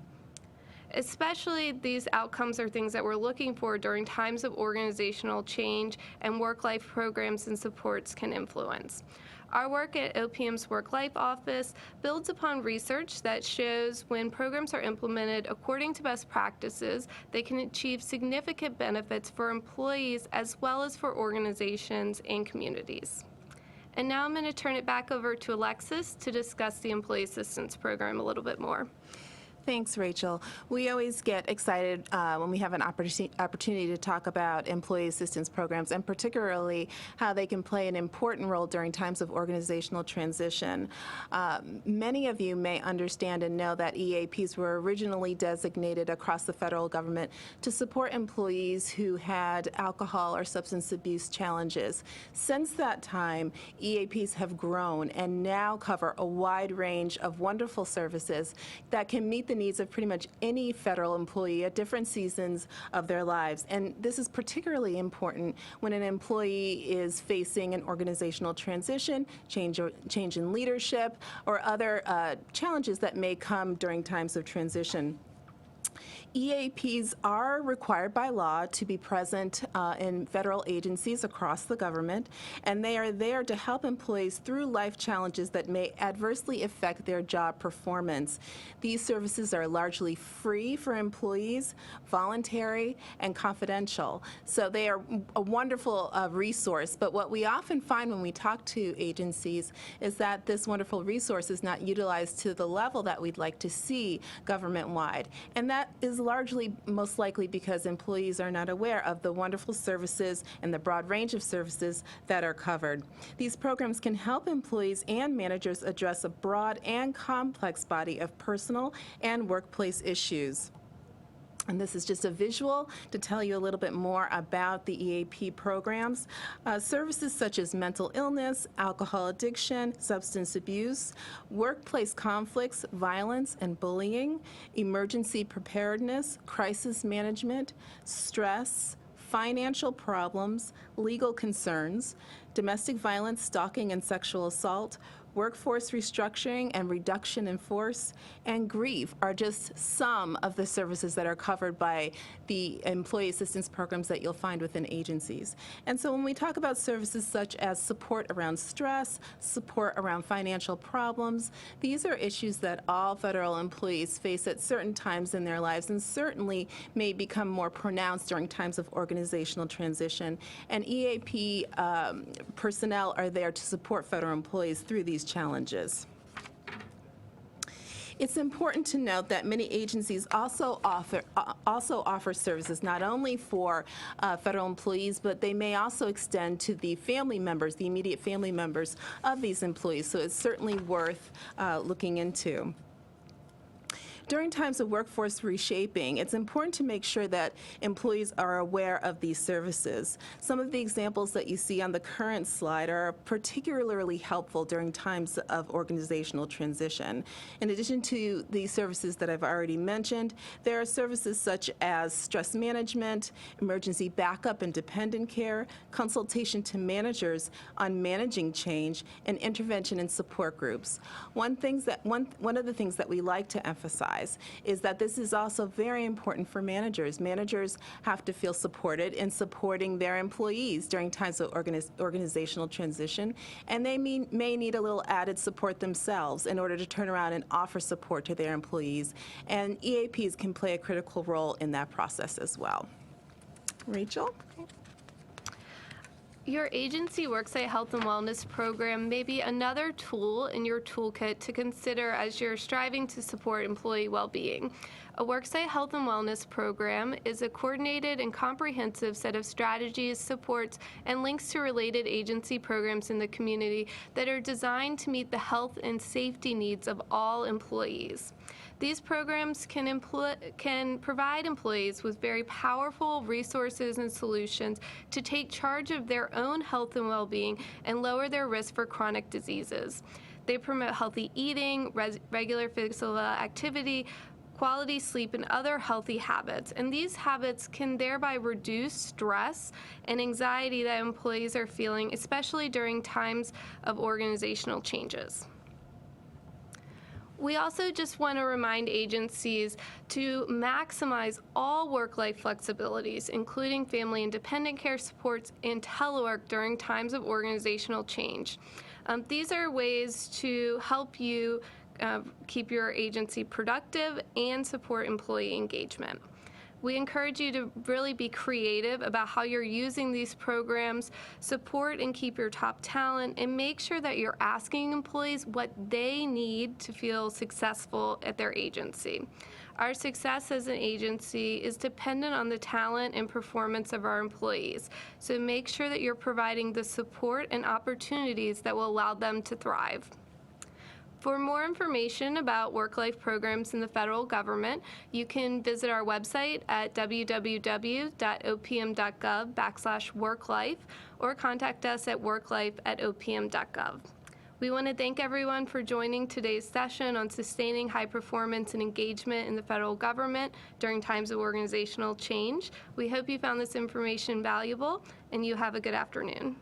Especially these outcomes are things that we're looking for during times of organizational change and work-life programs and supports can influence. Our work at OPM's Work-Life Office builds upon research that shows when programs are implemented according to best practices, they can achieve significant benefits for employees as well as for organizations and communities. And now I'm going to turn it back over to Alexis to discuss the Employee Assistance Program a little bit more. Thanks, Rachel. We always get excited when we have an opportunity to talk about employee assistance programs, and particularly how they can play an important role during times of organizational transition. Many of you may understand and know that EAPs were originally designated across the federal government to support employees who had alcohol or substance abuse challenges. Since that time, EAPs have grown and now cover a wide range of wonderful services that can meet the needs of pretty much any federal employee at different seasons of their lives. And this is particularly important when an employee is facing an organizational transition, change in leadership, or other challenges that may come during times of transition. EAPs are required by law to be present in federal agencies across the government, and they are there to help employees through life challenges that may adversely affect their job performance. These services are largely free for employees, voluntary, and confidential. So they are a wonderful resource, but what we often find when we talk to agencies is that this wonderful resource is not utilized to the level that we'd like to see government-wide. And that is largely most likely because employees are not aware of the wonderful services and the broad range of services that are covered. These programs can help employees and managers address a broad and complex body of personal and workplace issues. And this is just a visual to tell you a little bit more about the EAP programs. Services such as mental illness, alcohol addiction, substance abuse, workplace conflicts, violence and bullying, emergency preparedness, crisis management, stress, financial problems, legal concerns, domestic violence, stalking and sexual assault, workforce restructuring and reduction in force, and grief are just some of the services that are covered by the employee assistance programs that you'll find within agencies. And so when we talk about services such as support around stress, support around financial problems, these are issues that all federal employees face at certain times in their lives and certainly may become more pronounced during times of organizational transition. And EAP personnel are there to support federal employees through these challenges. It's important to note that many agencies also offer services not only for federal employees, but they may also extend to the family members, the immediate family members of these employees. So it's certainly worth looking into. During times of workforce reshaping, it's important to make sure that employees are aware of these services. Some of the examples that you see on the current slide are particularly helpful during times of organizational transition. In addition to the services that I've already mentioned, there are services such as stress management, emergency backup and dependent care, consultation to managers on managing change, and intervention and support groups. One of the things that we like to emphasize is that this is also very important for managers. Managers have to feel supported in supporting their employees during times of organizational transition, and they may need a little added support themselves in order to turn around and offer support to their employees. And EAPs can play a critical role in that process as well. Rachel? Your agency worksite health and wellness program may be another tool in your toolkit to consider as you're striving to support employee well-being. A worksite health and wellness program is a coordinated and comprehensive set of strategies, supports, and links to related agency programs in the community that are designed to meet the health and safety needs of all employees. These programs can provide employees with very powerful resources and solutions to take charge of their own health and well-being and lower their risk for chronic diseases. They promote healthy eating, regular physical activity, quality sleep, and other healthy habits. And these habits can thereby reduce stress and anxiety that employees are feeling, especially during times of organizational changes. We also just want to remind agencies to maximize all work-life flexibilities, including family and dependent care supports and telework during times of organizational change. These are ways to help you keep your agency productive and support employee engagement. We encourage you to really be creative about how you're using these programs, support and keep your top talent, and make sure that you're asking employees what they need to feel successful at their agency. Our success as an agency is dependent on the talent and performance of our employees, so make sure that you're providing the support and opportunities that will allow them to thrive. For more information about work-life programs in the federal government, you can visit our website at www.opm.gov/worklife or contact us at worklife@opm.gov. We want to thank everyone for joining today's session on sustaining high performance and engagement in the federal government during times of organizational change. We hope you found this information valuable, and you have a good afternoon.